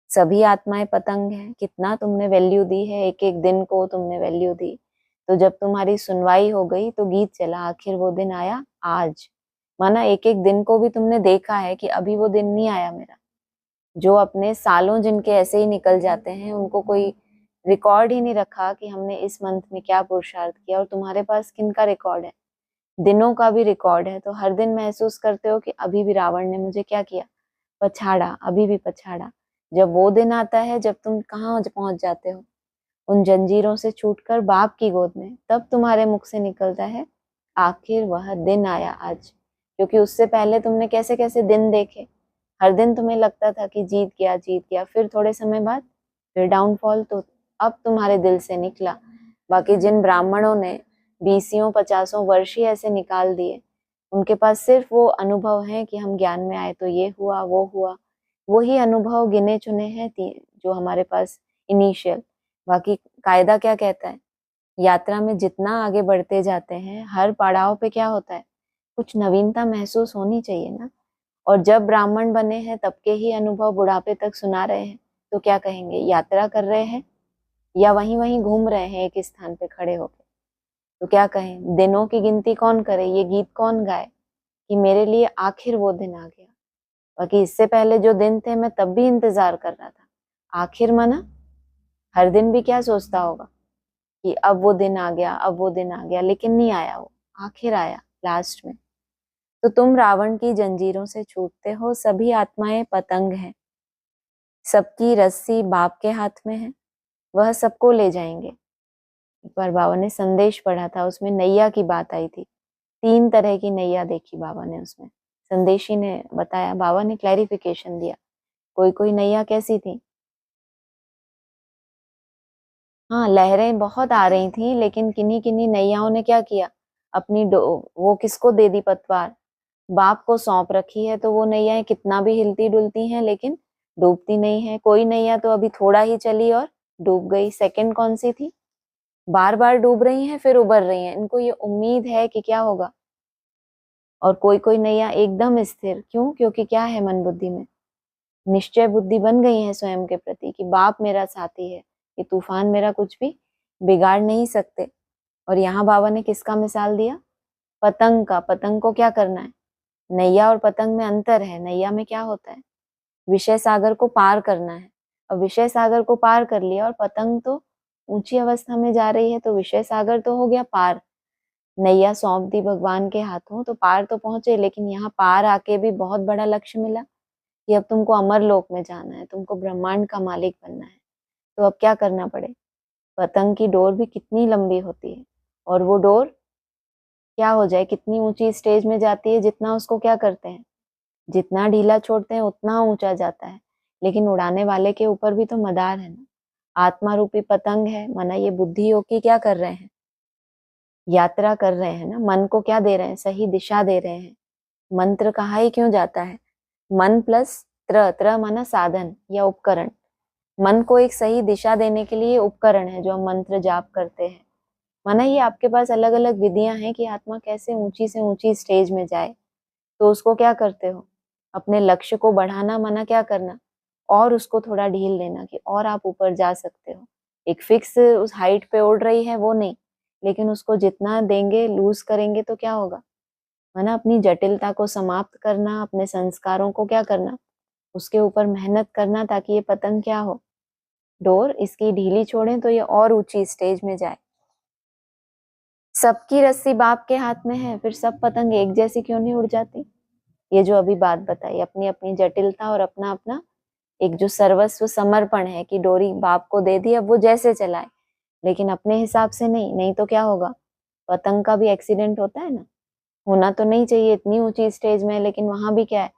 सभी आत्माएं पतंग हैं, कितना तुमने वैल्यू दी है, एक एक दिन को तुमने वैल्यू दी। तो जब तुम्हारी सुनवाई हो गई तो गीत चला, आखिर वो दिन आया आज। माना एक एक दिन को भी तुमने देखा है कि अभी वो दिन नहीं आया मेरा। जो अपने सालों जिनके ऐसे ही निकल जाते हैं, उनको कोई रिकॉर्ड ही नहीं रखा कि हमने इस मंथ में क्या पुरुषार्थ किया। और तुम्हारे पास किनका रिकॉर्ड है, दिनों का भी रिकॉर्ड है। तो हर दिन महसूस करते हो कि अभी भी रावण ने मुझे क्या किया, पछाड़ा, अभी भी पछाड़ा। जब वो दिन आता है जब तुम कहाँ पहुंच जाते हो, उन जंजीरों से छूटकर बाप की गोद में, तब तुम्हारे मुख से निकलता है आखिर वह दिन आया आज। क्योंकि उससे पहले तुमने कैसे कैसे दिन देखे, हर दिन तुम्हें लगता था कि जीत गया जीत गया, फिर थोड़े समय बाद फिर डाउनफॉल। तो अब तुम्हारे दिल से निकला। बाकी जिन ब्राह्मणों ने 20 50 वर्ष ही ऐसे निकाल दिए, उनके पास सिर्फ वो अनुभव है कि हम ज्ञान में आए तो ये हुआ वो हुआ, वही अनुभव गिने चुने हैं जो हमारे पास इनिशियल। बाकी कायदा क्या कहता है, यात्रा में जितना आगे बढ़ते जाते हैं हर पड़ाव पे क्या होता है, कुछ नवीनता महसूस होनी चाहिए ना। और जब ब्राह्मण बने हैं तब के ही अनुभव बुढ़ापे तक सुना रहे हैं, तो क्या कहेंगे, यात्रा कर रहे हैं या वहीं वहीं घूम रहे हैं एक स्थान पे खड़े होकर। तो क्या कहें, दिनों की गिनती कौन करे, ये गीत कौन गाए कि मेरे लिए आखिर वो दिन आ गया। बाकी इससे पहले जो दिन थे मैं तब भी इंतजार कर रहा था, आखिर मना हर दिन भी क्या सोचता होगा कि अब वो दिन आ गया, अब वो दिन आ गया, लेकिन नहीं आया वो, आखिर आया लास्ट में। तो तुम रावण की जंजीरों से छूटते हो, सभी आत्माएं पतंग हैं, सबकी रस्सी बाप के हाथ में है, वह सबको ले जाएंगे। एक बार बाबा ने संदेश पढ़ा था, उसमें नैया की बात आई थी, 3 तरह की नैया देखी बाबा ने उसमें। संदेशी ने बताया, बाबा ने क्लैरिफिकेशन दिया, कोई कोई नैया कैसी थी, हाँ लहरें बहुत आ रही थी, लेकिन किन्हीं किन्हीं नैयाओं ने क्या किया, अपनी वो किसको दे दी पतवार, बाप को सौंप रखी है। तो वो नैयाएं कितना भी हिलती डुलती हैं लेकिन डूबती नहीं है। कोई नैया तो अभी थोड़ा ही चली और डूब गई। सेकंड कौन सी थी, बार बार डूब रही हैं फिर उबर रही हैं, इनको ये उम्मीद है कि क्या होगा। और कोई कोई नैया एकदम स्थिर, क्यों, क्योंकि क्या है मन बुद्धि में निश्चय बुद्धि बन गई है स्वयं के प्रति कि बाप मेरा साथी है, ये तूफान मेरा कुछ भी बिगाड़ नहीं सकते। और यहाँ बाबा ने किसका मिसाल दिया, पतंग का। पतंग को क्या करना है, नैया और पतंग में अंतर है। नैया में क्या होता है, विषय सागर को पार करना है। अब विषय सागर को पार कर लिया और पतंग तो ऊंची अवस्था में जा रही है, तो विषय सागर तो हो गया पार, नैया सौंप दी भगवान के हाथों तो पार तो पहुंचे। लेकिन यहाँ पार आके भी बहुत बड़ा लक्ष्य मिला कि अब तुमको अमर लोक में जाना है, तुमको ब्रह्मांड का मालिक बनना है। तो अब क्या करना पड़े, पतंग की डोर भी कितनी लंबी होती है, और वो डोर क्या हो जाए, कितनी ऊंची स्टेज में जाती है, जितना उसको क्या करते हैं, जितना ढीला छोड़ते हैं उतना ऊंचा जाता है। लेकिन उड़ाने वाले के ऊपर भी तो मदार है ना, आत्मा रूपी पतंग है। माना ये बुद्धि योगी क्या कर रहे हैं, यात्रा कर रहे हैं ना, मन को क्या दे रहे हैं, सही दिशा दे रहे हैं। मंत्र कहा ही क्यों जाता है, मन प्लस त्र, त्र माना साधन या उपकरण। मन को एक सही दिशा देने के लिए उपकरण है जो हम मंत्र जाप करते हैं। माना ये आपके पास अलग अलग विधियां हैं कि आत्मा कैसे ऊंची से ऊंची स्टेज में जाए। तो उसको क्या करते हो, अपने लक्ष्य को बढ़ाना, माना क्या करना, और उसको थोड़ा ढील देना कि और आप ऊपर जा सकते हो। एक फिक्स उस हाइट पे उड़ रही है वो नहीं, लेकिन उसको जितना देंगे लूज करेंगे तो क्या होगा, माना अपनी जटिलता को समाप्त करना, अपने संस्कारों को क्या करना, उसके ऊपर मेहनत करना, ताकि ये पतंग क्या हो, डोर इसकी ढीली छोड़ें तो ये और ऊंची स्टेज में जाए। सबकी रस्सी बाप के हाथ में है, फिर सब पतंग एक जैसी क्यों नहीं उड़ जाती? ये जो अभी बात बताई, अपनी अपनी जटिलता और अपना अपना एक जो सर्वस्व समर्पण है कि डोरी बाप को दे दी, अब वो जैसे चलाए, लेकिन अपने हिसाब से नहीं। नहीं तो क्या होगा? पतंग का भी एक्सीडेंट होता है ना। होना तो नहीं चाहिए, इतनी ऊंची स्टेज में, लेकिन वहां भी क्या है,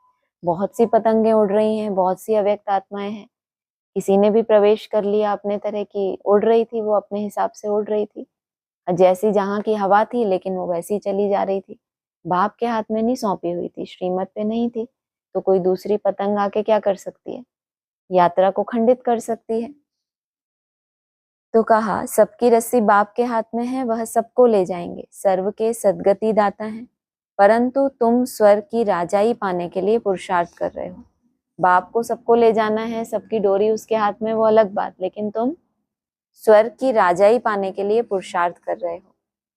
बहुत सी पतंगें उड़ रही हैं, बहुत सी अव्यक्त आत्माएं हैं। किसी ने भी प्रवेश कर लिया अपने तरह की, उड़ रही थी वो, अपने हिसाब से उड़ रही थी, जैसी जहां की हवा थी, लेकिन वो वैसी चली जा रही थी। बाप के हाथ में नहीं सौंपी हुई थी, श्रीमत पे नहीं थी, तो कोई दूसरी पतंग आके क्या कर सकती है? यात्रा को खंडित कर सकती है। तो कहा, सबकी रस्सी बाप के हाथ में है, वह सबको ले जाएंगे, सर्व के सद्गति दाता है, परंतु तुम स्वर्ग की राजाई पाने के लिए पुरुषार्थ कर रहे हो। बाप को सबको ले जाना है, सबकी डोरी उसके हाथ में, वो अलग बात, लेकिन तुम स्वर्ग की राजाई पाने के लिए पुरुषार्थ कर रहे हो।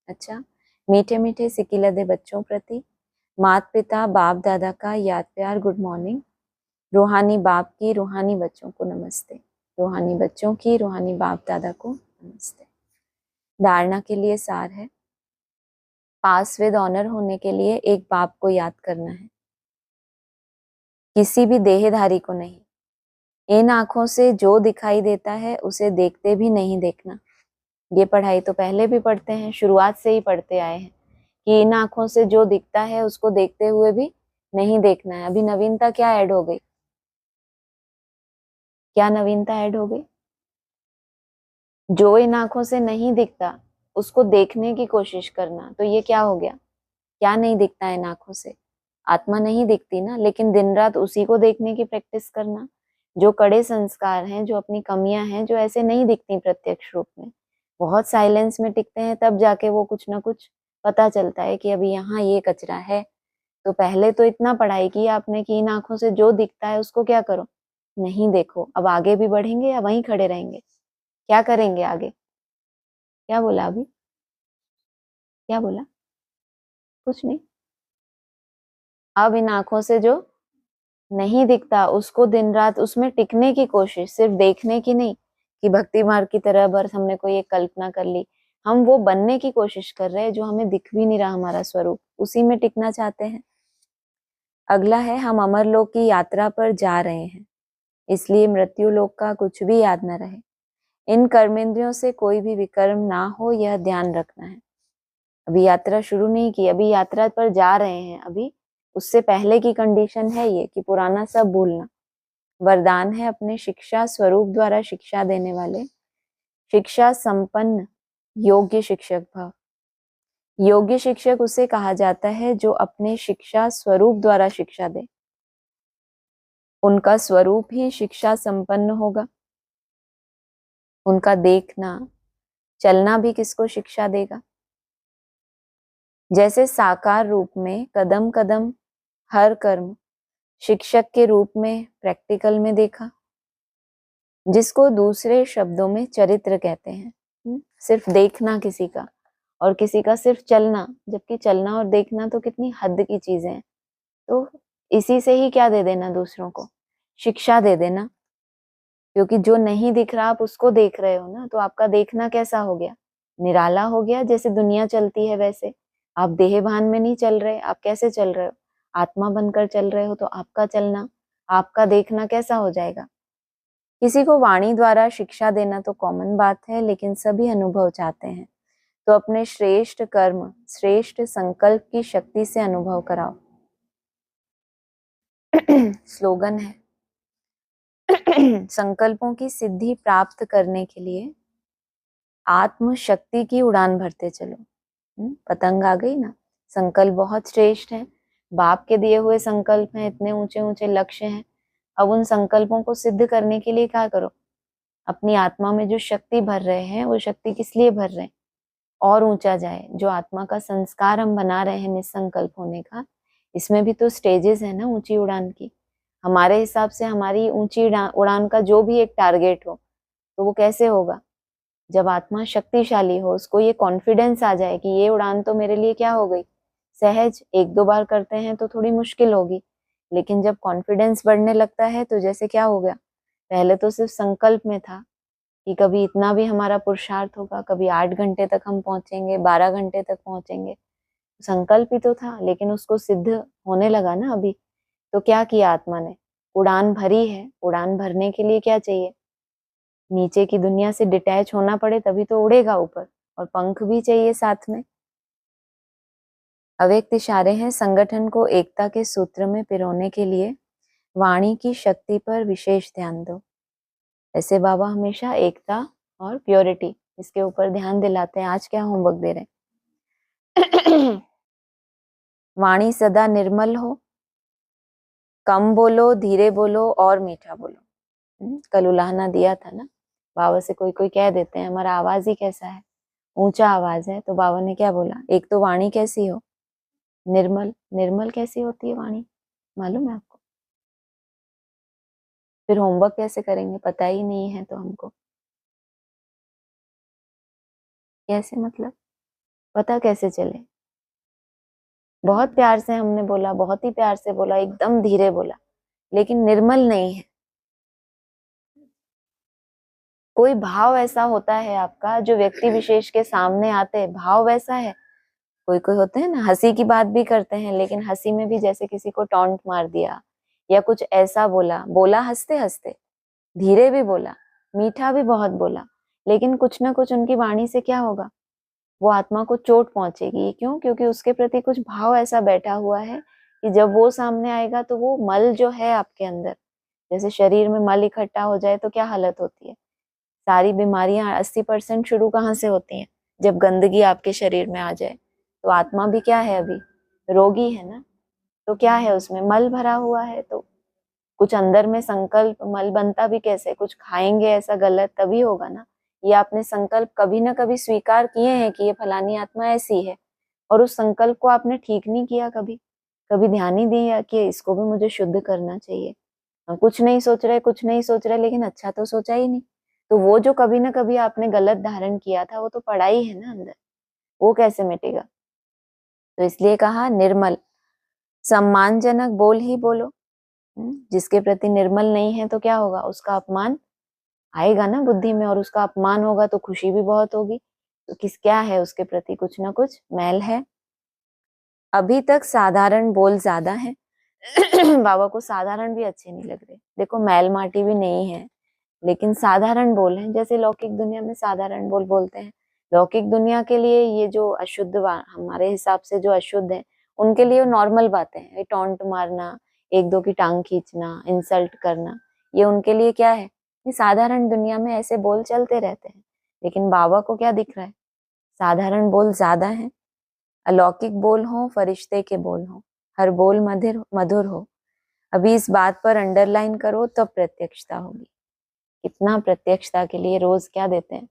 अच्छा, मीठे मीठे सिकिलदे बच्चों प्रति माता पिता बाप दादा का याद प्यार गुड मॉर्निंग। रूहानी बाप की रूहानी बच्चों को नमस्ते, रूहानी बच्चों की रूहानी बाप दादा को नमस्ते। धारणा के लिए सार है, पास विद ऑनर होने के लिए एक बाप को याद करना है, किसी भी देहधारी को नहीं। इन आंखों से जो दिखाई देता है उसे देखते भी नहीं देखना। ये पढ़ाई तो पहले भी पढ़ते हैं, शुरुआत से ही पढ़ते आए हैं कि इन आंखों से जो दिखता है उसको देखते हुए भी नहीं देखना है। अभी नवीनता क्या ऐड हो गई? क्या नवीनता ऐड हो गई? जो इन आंखों से नहीं दिखता उसको देखने की कोशिश करना। तो ये क्या हो गया? क्या नहीं दिखता इन आंखों से? आत्मा नहीं दिखती ना, लेकिन दिन रात उसी को देखने की प्रैक्टिस करना। जो कड़े संस्कार हैं, जो अपनी कमियां हैं, जो ऐसे नहीं दिखती प्रत्यक्ष रूप में, बहुत साइलेंस में टिकते हैं, तब जाके वो कुछ ना कुछ पता चलता है कि अभी यहाँ ये कचरा है। तो पहले तो इतना पढ़ाई की आपने कि इन आंखों से जो दिखता है उसको क्या करो? नहीं देखो। अब आगे भी बढ़ेंगे या वहीं खड़े रहेंगे? क्या करेंगे आगे? क्या बोला अभी? क्या बोला? कुछ नहीं। अब इन आंखों से जो नहीं दिखता उसको दिन रात उसमें टिकने की कोशिश, सिर्फ देखने की नहीं कि भक्ति मार्ग की तरह बस हमने कोई एक कल्पना कर ली। हम वो बनने की कोशिश कर रहे हैं जो हमें दिख भी नहीं रहा, हमारा स्वरूप, उसी में टिकना चाहते हैं। अगला है, हम अमर लोक की यात्रा पर जा रहे हैं, इसलिए मृत्यु लोक का कुछ भी याद न रहे। इन कर्मेंद्रियों से कोई भी विकर्म ना हो, यह ध्यान रखना है। अभी यात्रा शुरू नहीं की, अभी यात्रा पर जा रहे हैं। अभी उससे पहले की कंडीशन है ये कि पुराना सब भूलना। वरदान है अपने शिक्षा स्वरूप द्वारा शिक्षा देने वाले, शिक्षा संपन्न योग्य शिक्षक भव। योग्य शिक्षक उसे कहा जाता है जो अपने शिक्षा स्वरूप द्वारा शिक्षा दे। उनका स्वरूप ही शिक्षा संपन्न होगा। उनका देखना चलना भी किसको शिक्षा देगा? जैसे साकार रूप में कदम कदम हर कर्म शिक्षक के रूप में प्रैक्टिकल में देखा, जिसको दूसरे शब्दों में चरित्र कहते हैं। सिर्फ देखना किसी का, और किसी का सिर्फ चलना, जबकि चलना और देखना तो कितनी हद की चीजें हैं। तो इसी से ही क्या दे देना दूसरों को? शिक्षा दे देना। क्योंकि जो नहीं दिख रहा आप उसको देख रहे हो ना, तो आपका देखना कैसा हो गया? निराला हो गया। जैसे दुनिया चलती है वैसे आप देह भान में नहीं चल रहे। आप कैसे चल रहे हो? आत्मा बनकर चल रहे हो। तो आपका चलना, आपका देखना कैसा हो जाएगा? किसी को वाणी द्वारा शिक्षा देना तो कॉमन बात है, लेकिन सभी अनुभव चाहते हैं, तो अपने श्रेष्ठ कर्म श्रेष्ठ संकल्प की शक्ति से अनुभव कराओ। स्लोगन है, संकल्पों की सिद्धि प्राप्त करने के लिए आत्म शक्ति की उड़ान भरते चलो। पतंग आ गई ना। संकल्प बहुत श्रेष्ठ है, बाप के दिए हुए संकल्प हैं, इतने ऊंचे ऊंचे लक्ष्य हैं। अब उन संकल्पों को सिद्ध करने के लिए क्या करो? अपनी आत्मा में जो शक्ति भर रहे हैं, वो शक्ति किस लिए भर रहे हैं? और ऊंचा जाए। जो आत्मा का संस्कार हम बना रहे हैं निसंकल्प होने का, इसमें भी तो स्टेजेस है ना ऊंची उड़ान की। हमारे हिसाब से हमारी ऊंची उड़ान का जो भी एक टारगेट हो, तो वो कैसे होगा? जब आत्मा शक्तिशाली हो, उसको ये कॉन्फिडेंस आ जाए कि ये उड़ान तो मेरे लिए क्या हो गई, सहज। एक दो बार करते हैं तो थोड़ी मुश्किल होगी, लेकिन जब कॉन्फिडेंस बढ़ने लगता है तो जैसे क्या हो गया, पहले तो सिर्फ संकल्प में था कि कभी इतना भी हमारा पुरुषार्थ होगा, कभी 8 घंटे तक हम पहुंचेंगे, 12 घंटे तक पहुंचेंगे। संकल्प ही तो था, लेकिन उसको सिद्ध होने लगा ना अभी। तो क्या किया आत्मा ने? उड़ान भरी है। उड़ान भरने के लिए क्या चाहिए? नीचे की दुनिया से डिटैच होना पड़े तभी तो उड़ेगा ऊपर, और पंख भी चाहिए साथ में। अव्यक्त इशारे हैं संगठन को एकता के सूत्र में पिरोने के लिए वाणी की शक्ति पर विशेष ध्यान दो। ऐसे बाबा हमेशा एकता और प्योरिटी इसके ऊपर ध्यान दिलाते हैं। आज क्या होमवर्क दे रहे हैं? वाणी सदा निर्मल हो, कम बोलो, धीरे बोलो और मीठा बोलो। कल उलाहना दिया था ना, बाबा से कोई कोई कह देते हैं हमारा आवाज ही कैसा है, ऊंचा आवाज है। तो बाबा ने क्या बोला? एक तो वाणी कैसी हो? निर्मल। निर्मल कैसी होती है वाणी? मालूम है आपको? फिर होमवर्क कैसे करेंगे? पता ही नहीं है तो हमको कैसे, मतलब पता कैसे चले? बहुत प्यार से हमने बोला, बहुत ही प्यार से बोला, एकदम धीरे बोला, लेकिन निर्मल नहीं है। कोई भाव ऐसा होता है आपका जो व्यक्ति विशेष के सामने आते हैं, भाव वैसा है। कोई कोई होते हैं ना, हंसी की बात भी करते हैं, लेकिन हंसी में भी जैसे किसी को टॉन्ट मार दिया या कुछ ऐसा बोला, बोला हंसते हंसते, धीरे भी बोला, मीठा भी बहुत बोला, लेकिन कुछ ना कुछ उनकी वाणी से क्या होगा? वो आत्मा को चोट पहुंचेगी। क्यों? क्योंकि उसके प्रति कुछ भाव ऐसा बैठा हुआ है कि जब वो सामने आएगा तो वो मल जो है आपके अंदर, जैसे शरीर में मल इकट्ठा हो जाए तो क्या हालत होती है? सारी बीमारियां 80% शुरू कहाँ से होती हैं? जब गंदगी आपके शरीर में आ जाए। तो आत्मा भी क्या है? अभी रोगी है ना। तो क्या है? उसमें मल भरा हुआ है। तो कुछ अंदर में संकल्प, मल बनता भी कैसे? कुछ खाएंगे ऐसा गलत तभी होगा ना। ये आपने संकल्प कभी ना कभी स्वीकार किए हैं कि ये फलानी आत्मा ऐसी है, और उस संकल्प को आपने ठीक नहीं किया। कभी कभी ध्यान ही दिया कि इसको भी मुझे शुद्ध करना चाहिए। कुछ नहीं सोच रहे, कुछ नहीं सोच रहे, लेकिन अच्छा तो सोचा ही नहीं। तो वो जो कभी ना कभी आपने गलत धारण किया था वो तो पड़ा ही है ना अंदर, वो कैसे मिटेगा? तो इसलिए कहा निर्मल, सम्मानजनक बोल ही बोलो। जिसके प्रति निर्मल नहीं है तो क्या होगा? उसका अपमान आएगा ना बुद्धि में, और उसका अपमान होगा तो खुशी भी बहुत होगी। तो किस क्या है उसके प्रति? कुछ ना कुछ मैल है। अभी तक साधारण बोल ज्यादा है। बाबा को साधारण भी अच्छे नहीं लग रहे। देखो मैल माटी भी नहीं है, लेकिन साधारण बोल है। जैसे लौकिक दुनिया में साधारण बोल बोलते हैं, लौकिक दुनिया के लिए ये जो अशुद्ध, हमारे हिसाब से जो अशुद्ध है, उनके लिए नॉर्मल बातें हैं। टॉन्ट मारना, एक दो की टांग खींचना, इंसल्ट करना, ये उनके लिए क्या है? ये साधारण दुनिया में ऐसे बोल चलते रहते हैं। लेकिन बाबा को क्या दिख रहा है? साधारण बोल ज्यादा है। अलौकिक बोल हो, फरिश्ते के बोल हो, हर बोल मधुर मधुर हो। अभी इस बात पर अंडरलाइन करो तो प्रत्यक्षता होगी। कितना प्रत्यक्षता के लिए रोज क्या देते हैं?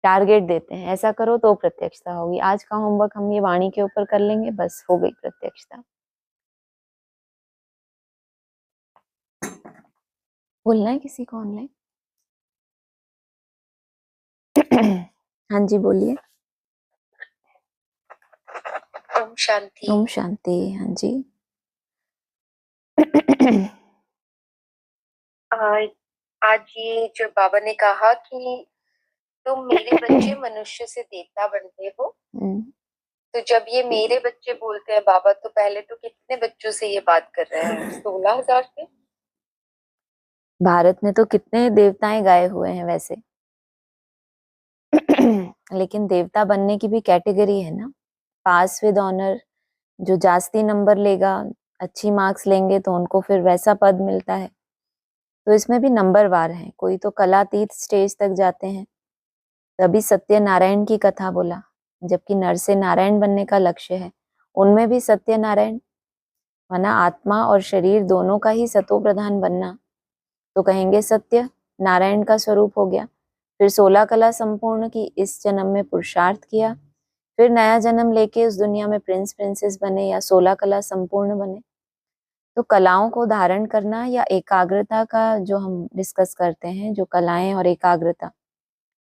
टारगेट देते हैं, ऐसा करो तो प्रत्यक्षता होगी। आज का होमवर्क हम ये वाणी के ऊपर कर लेंगे, बस हो गई प्रत्यक्षता। बोलना है किसी को ऑनलाइन? हाँ जी बोलिए। ओम शांति। ओम शांति। हाँ जी। आज ये जो बाबा ने कहा कि तुम मेरे बच्चे मनुष्य से देवता बनते हो, तो जब ये मेरे बच्चे बोलते हैं बाबा, तो पहले तो कितने बच्चों से ये बात कर रहे हैं? 16,000 से। भारत में तो कितने देवताएं गाए हुए हैं वैसे। लेकिन देवता बनने की भी कैटेगरी है ना। पास विद ऑनर, जो जास्ती नंबर लेगा, अच्छी मार्क्स लेंगे तो उनको फिर वैसा पद मिलता है। तो इसमें भी नंबर वार है। कोई तो कलातीत स्टेज तक जाते हैं। तभी सत्यनारायण की कथा बोला, जबकि नर से नारायण बनने का लक्ष्य है। उनमें भी सत्यनारायण, माना आत्मा और शरीर दोनों का ही सतो प्रधान बनना, तो कहेंगे सत्य नारायण का स्वरूप हो गया। फिर 16 कला संपूर्ण की, इस जन्म में पुरुषार्थ किया, फिर नया जन्म लेके उस दुनिया में प्रिंस प्रिंसेस बने या 16 कला संपूर्ण बने। तो कलाओं को धारण करना या एकाग्रता का जो हम डिस्कस करते हैं, जो कलाएं और एकाग्रता,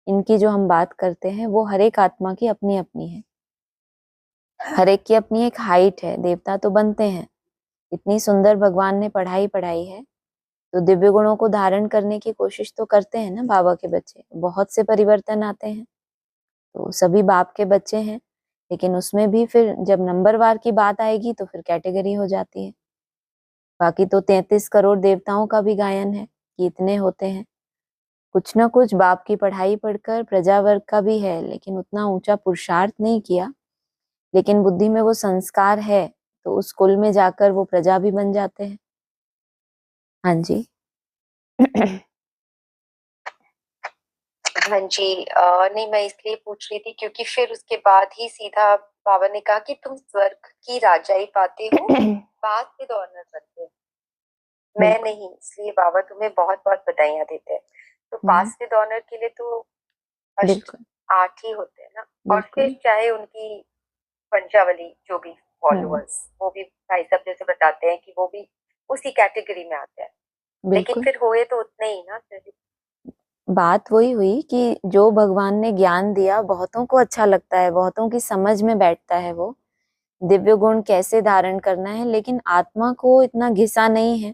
इनकी जो हम बात करते हैं, वो हर एक आत्मा की अपनी अपनी है। हर एक की अपनी एक हाइट है। देवता तो बनते हैं, इतनी सुंदर भगवान ने पढ़ाई है, तो दिव्य गुणों को धारण करने की कोशिश तो करते हैं ना बाबा के बच्चे, बहुत से परिवर्तन आते हैं, तो सभी बाप के बच्चे हैं, लेकिन उसमें भी फिर जब नंबरवार की बात आएगी तो फिर कैटेगरी हो जाती है। बाकी तो 33 करोड़ देवताओं का भी गायन है कि इतने होते हैं। कुछ ना कुछ बाप की पढ़ाई पढ़कर प्रजा वर्ग का भी है, लेकिन उतना ऊंचा पुरुषार्थ नहीं किया, लेकिन बुद्धि में वो संस्कार है, तो उस कुल में जाकर वो प्रजा भी बन जाते हैं। हाँ जी। हाँ जी। नहीं, मैं इसलिए पूछ रही थी क्योंकि फिर उसके बाद ही सीधा बाबा ने कहा कि तुम स्वर्ग की राजाई पाते हो, पास विद ऑनर बनते हो। मैं बिल्कुल नहीं, इसलिए बाबा तुम्हें बहुत बहुत बधाइयां देते हैं। तो पास विद ऑनर के लिए तो अष्ट बिल्कुल 8 ही होते हैं ना। और फिर बिल्कुल। चाहे उनकी वंशावली जो भी फॉलोअर्स, वो भी भाई साहब जैसे बताते हैं कि वो भी उसी कैटेगरी में आते हैं, लेकिन बिल्कुल फिर हुए तो उतने ही ना फिर। बात वही हुई कि जो भगवान ने ज्ञान दिया बहुतों को अच्छा लगता है, बहुतों की समझ में बैठता है वो दिव्य गुण कैसे धारण करना है, लेकिन आत्मा को इतना घिसा नहीं है,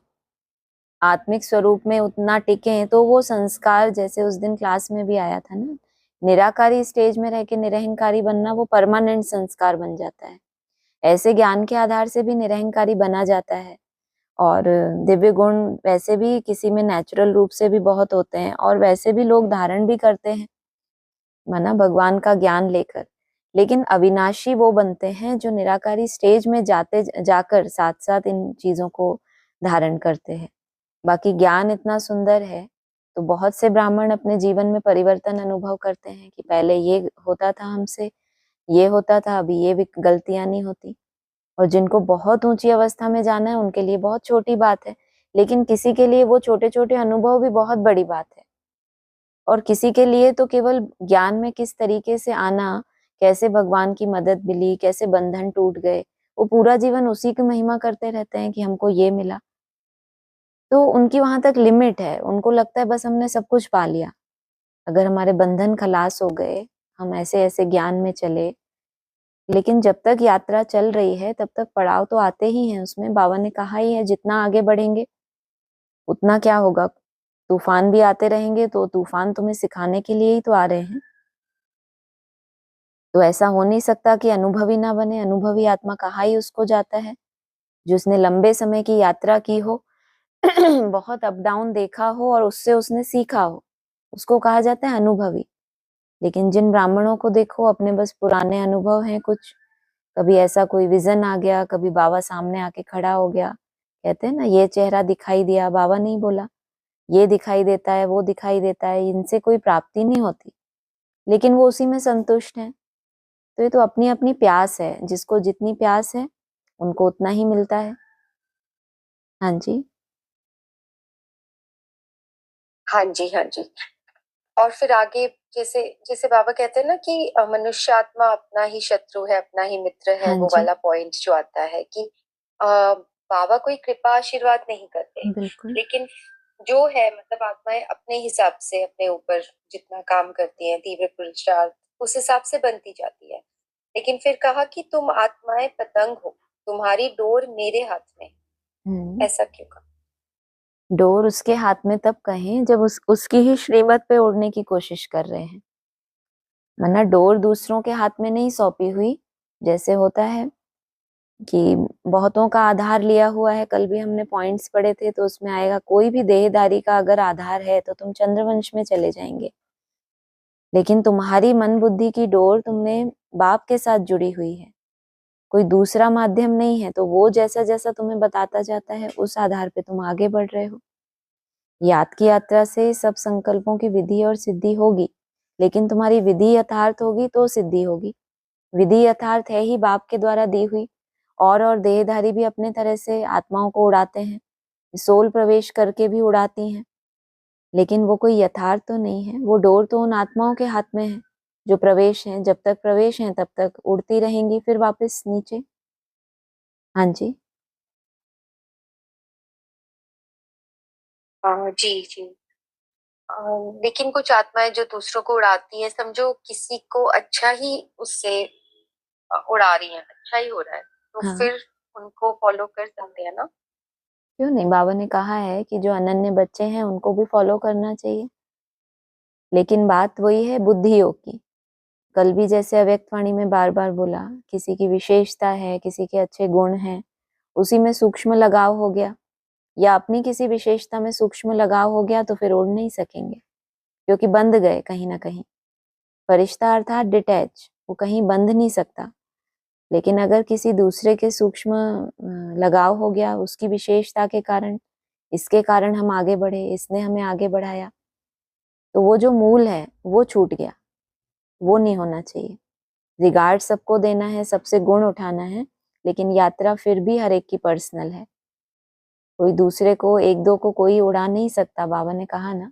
आत्मिक स्वरूप में उतना टिके हैं, तो वो संस्कार जैसे उस दिन क्लास में भी आया था ना, निराकारी स्टेज में रह के निरहंकारी बनना वो परमानेंट संस्कार बन जाता है। ऐसे ज्ञान के आधार से भी निरहंकारी बना जाता है। और दिव्य गुण वैसे भी किसी में नेचुरल रूप से भी बहुत होते हैं, और वैसे भी लोग धारण भी करते हैं माना भगवान का ज्ञान लेकर, लेकिन अविनाशी वो बनते हैं जो निराकारी स्टेज में जाते जाकर साथ साथ इन चीजों को धारण करते हैं। बाकी ज्ञान इतना सुंदर है, तो बहुत से ब्राह्मण अपने जीवन में परिवर्तन अनुभव करते हैं कि पहले ये होता था हमसे, ये होता था, अभी ये भी गलतियां नहीं होती। और जिनको बहुत ऊंची अवस्था में जाना है उनके लिए बहुत छोटी बात है, लेकिन किसी के लिए वो छोटे छोटे अनुभव भी बहुत बड़ी बात है। और किसी के लिए तो केवल ज्ञान में किस तरीके से आना, कैसे भगवान की मदद मिली, कैसे बंधन टूट गए, वो पूरा जीवन उसी की महिमा करते रहते हैं कि हमको ये मिला। तो उनकी वहां तक लिमिट है, उनको लगता है बस हमने सब कुछ पा लिया। अगर हमारे बंधन खलास हो गए, हम ऐसे ऐसे ज्ञान में चले, लेकिन जब तक यात्रा चल रही है तब तक पड़ाव तो आते ही हैं उसमें। बाबा ने कहा ही है जितना आगे बढ़ेंगे उतना क्या होगा, तूफान भी आते रहेंगे, तो तूफान तुम्हें सिखाने के लिए ही तो आ रहे हैं। तो ऐसा हो नहीं सकता कि अनुभवी ना बने, अनुभवी आत्मा कहा ही उसको जाता है जिसने लंबे समय की यात्रा की हो, बहुत अप डाउन देखा हो और उससे उसने सीखा हो, उसको कहा जाता है अनुभवी। लेकिन जिन ब्राह्मणों को देखो अपने बस पुराने अनुभव हैं कुछ, कभी ऐसा कोई विजन आ गया, कभी बाबा सामने आके खड़ा हो गया, कहते हैं ना ये चेहरा दिखाई दिया, बाबा नहीं बोला, ये दिखाई देता है, वो दिखाई देता है, इनसे कोई प्राप्ति नहीं होती, लेकिन वो उसी में संतुष्ट है। तो ये तो अपनी अपनी प्यास है, जिसको जितनी प्यास है उनको उतना ही मिलता है। हाँ जी। हाँ जी, हाँ जी। और फिर आगे जैसे जैसे बाबा कहते हैं ना कि मनुष्य आत्मा अपना ही शत्रु है, अपना ही मित्र है, हाँ वो जी। वाला पॉइंट जो आता है कि बाबा कोई कृपा आशीर्वाद नहीं करते, बिल्कुल लेकिन जो है मतलब आत्माएं अपने हिसाब से अपने ऊपर जितना काम करती हैं, तीव्र पुरुषार्थ उस हिसाब से बनती जाती है। लेकिन फिर कहा कि तुम आत्माएं पतंग हो, तुम्हारी डोर मेरे हाथ में। हम्म। ऐसा क्यों कहा? डोर उसके हाथ में तब कहें जब उसकी ही श्रीमत पे उड़ने की कोशिश कर रहे हैं, वरना डोर दूसरों के हाथ में नहीं सौंपी हुई। जैसे होता है कि बहुतों का आधार लिया हुआ है, कल भी हमने पॉइंट्स पढ़े थे, तो उसमें आएगा कोई भी देहदारी का अगर आधार है तो तुम चंद्रवंश में चले जाएंगे, लेकिन तुम्हारी मन बुद्धि की डोर तुमने बाप के साथ जुड़ी हुई है, कोई दूसरा माध्यम नहीं है, तो वो जैसा जैसा तुम्हें बताता जाता है उस आधार पे तुम आगे बढ़ रहे हो। याद की यात्रा से सब संकल्पों की विधि और सिद्धि होगी, लेकिन तुम्हारी विधि यथार्थ होगी तो सिद्धि होगी। विधि यथार्थ है ही बाप के द्वारा दी हुई, और देहधारी भी अपने तरह से आत्माओं को उड़ाते हैं, सोल प्रवेश करके भी उड़ाती हैं, लेकिन वो कोई यथार्थ तो नहीं है। वो डोर तो उन आत्माओं के हाथ में है जो प्रवेश है, जब तक प्रवेश है तब तक उड़ती रहेंगी, फिर वापस नीचे। हाँ जी। जी जी। अ, लेकिन कुछ आत्माएं जो दूसरों को उड़ाती हैं, समझो किसी को अच्छा ही उससे उड़ा रही हैं, अच्छा ही हो रहा है, तो हाँ, फिर उनको फॉलो कर सकते हैं ना। क्यों नहीं, बाबा ने कहा है कि जो अनन्य बच्चे हैं उनको भी फॉलो करना चाहिए, लेकिन बात वही है बुद्धि योग की। कल भी जैसे अव्यक्त वाणी में बार बार बोला, किसी की विशेषता है, किसी के अच्छे गुण हैं, उसी में सूक्ष्म लगाव हो गया, या अपनी किसी विशेषता में सूक्ष्म लगाव हो गया, तो फिर उड़ नहीं सकेंगे, क्योंकि बंध गए कहीं ना कहीं। फरिश्ता अर्थात डिटैच, वो कहीं बंध नहीं सकता। लेकिन अगर किसी दूसरे के सूक्ष्म लगाव हो गया, उसकी विशेषता के कारण, इसके कारण हम आगे बढ़े, इसने हमें आगे बढ़ाया, तो वो जो मूल है वो छूट गया, वो नहीं होना चाहिए। रिगार्ड सबको देना है, सबसे गुण उठाना है, लेकिन यात्रा फिर भी हर एक की पर्सनल है। कोई दूसरे को, एक दो को कोई उड़ा नहीं सकता। बाबा ने कहा ना,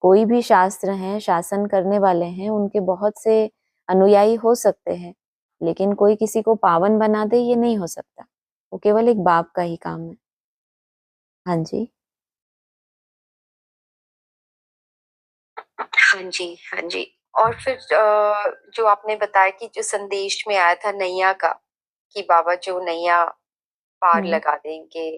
कोई भी शास्त्र हैं, शासन करने वाले हैं, उनके बहुत से अनुयायी हो सकते हैं, लेकिन कोई किसी को पावन बना दे, ये नहीं हो सकता। वो केवल एक बाप का ही काम है। हाँ जी। हाँ जी, हाँ जी। और फिर जो आपने बताया कि जो संदेश में आया था नैया का, कि बाबा जो नैया पार लगा देंगे,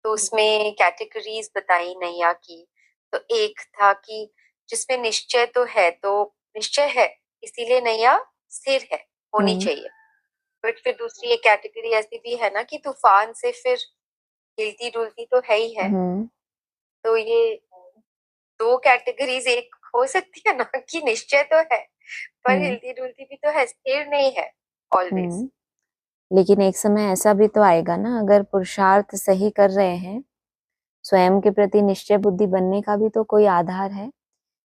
तो उसमें कैटेगरीज बताई नैया की। तो एक था कि जिसमें निश्चय तो है, तो निश्चय है इसीलिए नैया स्थिर है, होनी चाहिए। बट फिर दूसरी एक कैटेगरी ऐसी भी है ना कि तूफान से फिर हिलती डुलती तो है ही है। तो ये दो कैटेगरीज एक हो सकती है ना, कि निश्चय तो है पर हिलती डुलती भी तो है, स्थिर नहीं है ऑलवेज। लेकिन एक समय ऐसा भी तो आएगा ना, अगर पुरुषार्थ सही कर रहे हैं, स्वयं के प्रति निश्चय बुद्धि बनने का भी तो कोई आधार है।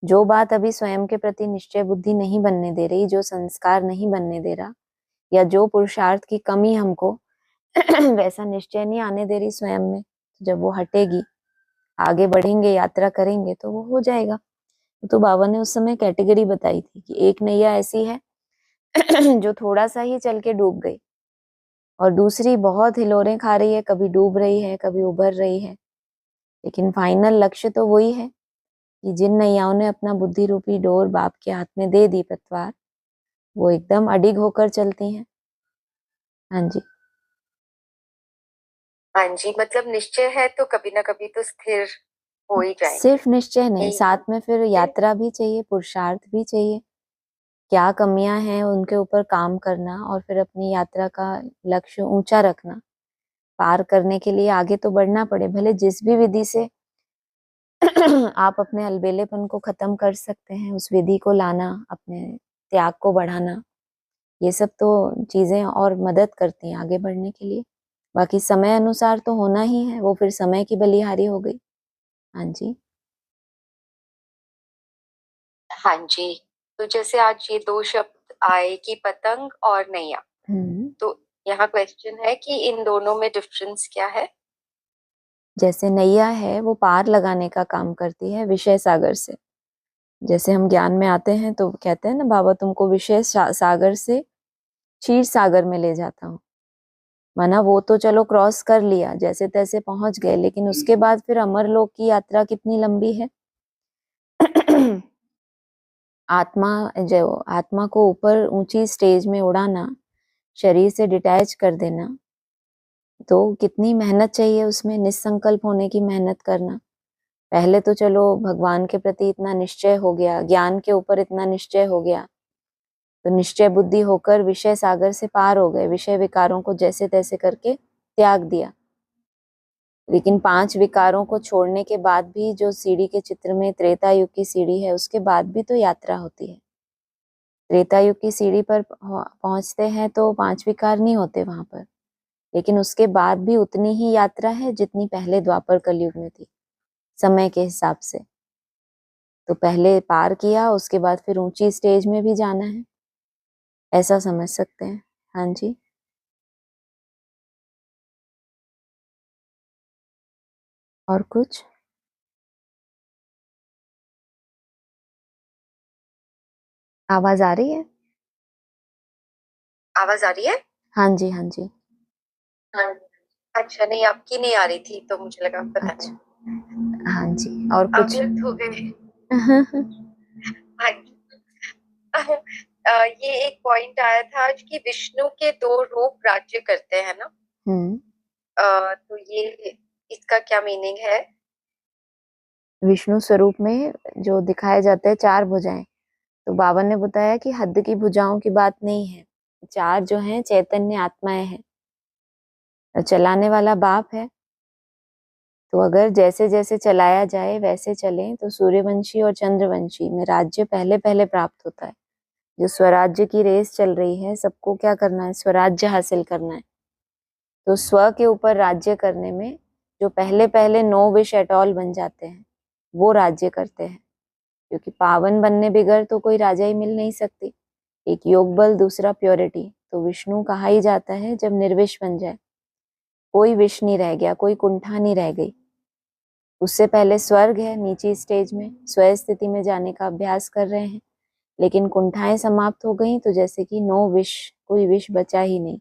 जो बात अभी स्वयं के प्रति निश्चय बुद्धि नहीं बनने दे रही, जो संस्कार नहीं बनने दे रहा, या जो पुरुषार्थ की कमी हमको वैसा निश्चय नहीं आने दे रही स्वयं में, जब वो हटेगी, आगे बढ़ेंगे, यात्रा करेंगे, तो वो हो जाएगा। तो बाबा ने उस समय कैटेगरी बताई थी कि एक नैया ऐसी है जो थोड़ा सा ही चल के डूब गई, और दूसरी बहुत हिलोरें खा रही है, कभी डूब रही है, कभी उभर रही है, लेकिन फाइनल लक्ष्य तो वही है कि जिन नैयाओं ने अपना बुद्धि रूपी डोर बाप के हाथ में दे दी पतवार, वो एकदम अडिग होकर चलती हैं। हाँ जी। हाँ जी, मतलब निश्चय है तो कभी ना कभी तो स्थिर हो ही जाएंगे। सिर्फ निश्चय नहीं, यही साथ में फिर यात्रा भी चाहिए, पुरुषार्थ भी चाहिए। क्या कमियां हैं उनके ऊपर काम करना, और फिर अपनी यात्रा का लक्ष्य ऊंचा रखना। पार करने के लिए आगे तो बढ़ना पड़े, भले जिस भी विधि से आप अपने अलबेलेपन को खत्म कर सकते हैं, उस विधि को लाना, अपने त्याग को बढ़ाना, ये सब तो चीजें और मदद करती हैं आगे बढ़ने के लिए। बाकी समय अनुसार तो होना ही है, वो फिर समय की बलिहारी हो गई। हाँ जी। हाँ जी। तो जैसे आज ये दो शब्द आए कि पतंग और नैया, तो यहाँ क्वेश्चन है कि इन दोनों में डिफरेंस क्या है? जैसे नैया है वो पार लगाने का काम करती है विषय सागर से। जैसे हम ज्ञान में आते हैं तो कहते हैं ना, बाबा तुमको विषय सागर से क्षीर सागर में ले जाता हूँ। माना वो तो चलो क्रॉस कर लिया, जैसे तैसे पहुंच गए, लेकिन उसके बाद फिर अमरलोक की यात्रा कितनी लंबी है। आत्मा, जो आत्मा को ऊपर ऊंची स्टेज में उड़ाना, शरीर से डिटैच कर देना, तो कितनी मेहनत चाहिए उसमें, निसंकल्प होने की मेहनत करना। पहले तो चलो भगवान के प्रति इतना निश्चय हो गया, ज्ञान के ऊपर इतना निश्चय हो गया, तो निश्चय बुद्धि होकर विषय सागर से पार हो गए, विषय विकारों को जैसे तैसे करके त्याग दिया। लेकिन 5 विकारों को छोड़ने के बाद भी, जो सीढ़ी के चित्र में त्रेता युग की सीढ़ी है, उसके बाद भी तो यात्रा होती है। त्रेता युग की सीढ़ी पर पहुंचते हैं तो 5 विकार नहीं होते वहां पर, लेकिन उसके बाद भी उतनी ही यात्रा है जितनी पहले द्वापर कलयुग में थी, समय के हिसाब से। तो पहले पार किया, उसके बाद फिर ऊंची स्टेज में भी जाना है, ऐसा समझ सकते हैं। हाँ जी। और कुछ? आवाज आ रही है? आवाज आ रही है? हाँ जी, हाँ जी। हाँ। अच्छा, नहीं आपकी नहीं आ रही थी तो मुझे लगा पता नहीं, अच्छा, हाँ जी। और कुछ? अव्यक्त हो गए। हाँ जी। ये एक पॉइंट आया था आज कि विष्णु के दो रूप राज्य करते हैं ना। तो ये इसका क्या मीनिंग है? विष्णु स्वरूप में जो दिखाए जाते हैं 4 भुजाएं, तो बाबा ने बताया कि हद की भुजाओं की बात नहीं है। 4 जो हैं चैतन्य आत्माएं हैं, चलाने वाला बाप है। तो अगर जैसे जैसे चलाया जाए वैसे चलें तो सूर्यवंशी और चंद्रवंशी में राज्य पहले पहले प्राप्त होता है। जो स्वराज्य की रेस चल रही है, सबको क्या करना है? स्वराज्य हासिल करना है। तो स्व के ऊपर राज्य करने में जो पहले पहले नो विश एट ऑल बन जाते हैं, वो राज्य करते हैं। क्योंकि पावन बनने बिगर तो कोई राजा ही मिल नहीं सकती। एक योग बल, दूसरा प्योरिटी। तो विष्णु कहा ही जाता है जब निर्विश बन जाए, कोई विष नहीं रह गया, कोई कुंठा नहीं रह गई। उससे पहले स्वर्ग है, नीची स्टेज में स्व स्थिति में जाने का अभ्यास कर रहे हैं, लेकिन कुंठाएं समाप्त हो गई, तो जैसे कि नो विश, कोई विश बचा ही नहीं।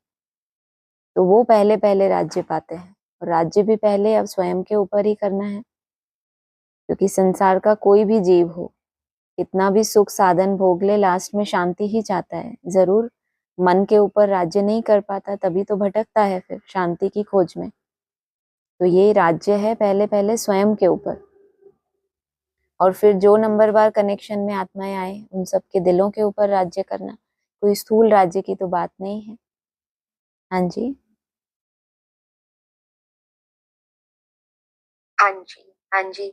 तो वो पहले पहले राज्य पाते हैं। और राज्य भी पहले अब स्वयं के ऊपर ही करना है। क्योंकि संसार का कोई भी जीव हो, कितना भी सुख साधन भोग ले, लास्ट में शांति ही चाहता है। जरूर मन के ऊपर राज्य नहीं कर पाता, तभी तो भटकता है फिर शांति की खोज में। तो ये राज्य है पहले पहले स्वयं के ऊपर, और फिर जो नंबरवार कनेक्शन में आत्माएं आए उन सबके दिलों के ऊपर राज्य करना। कोई स्थूल राज्य की तो बात नहीं है। हाँ जी। हाँ जी, हाँ जी।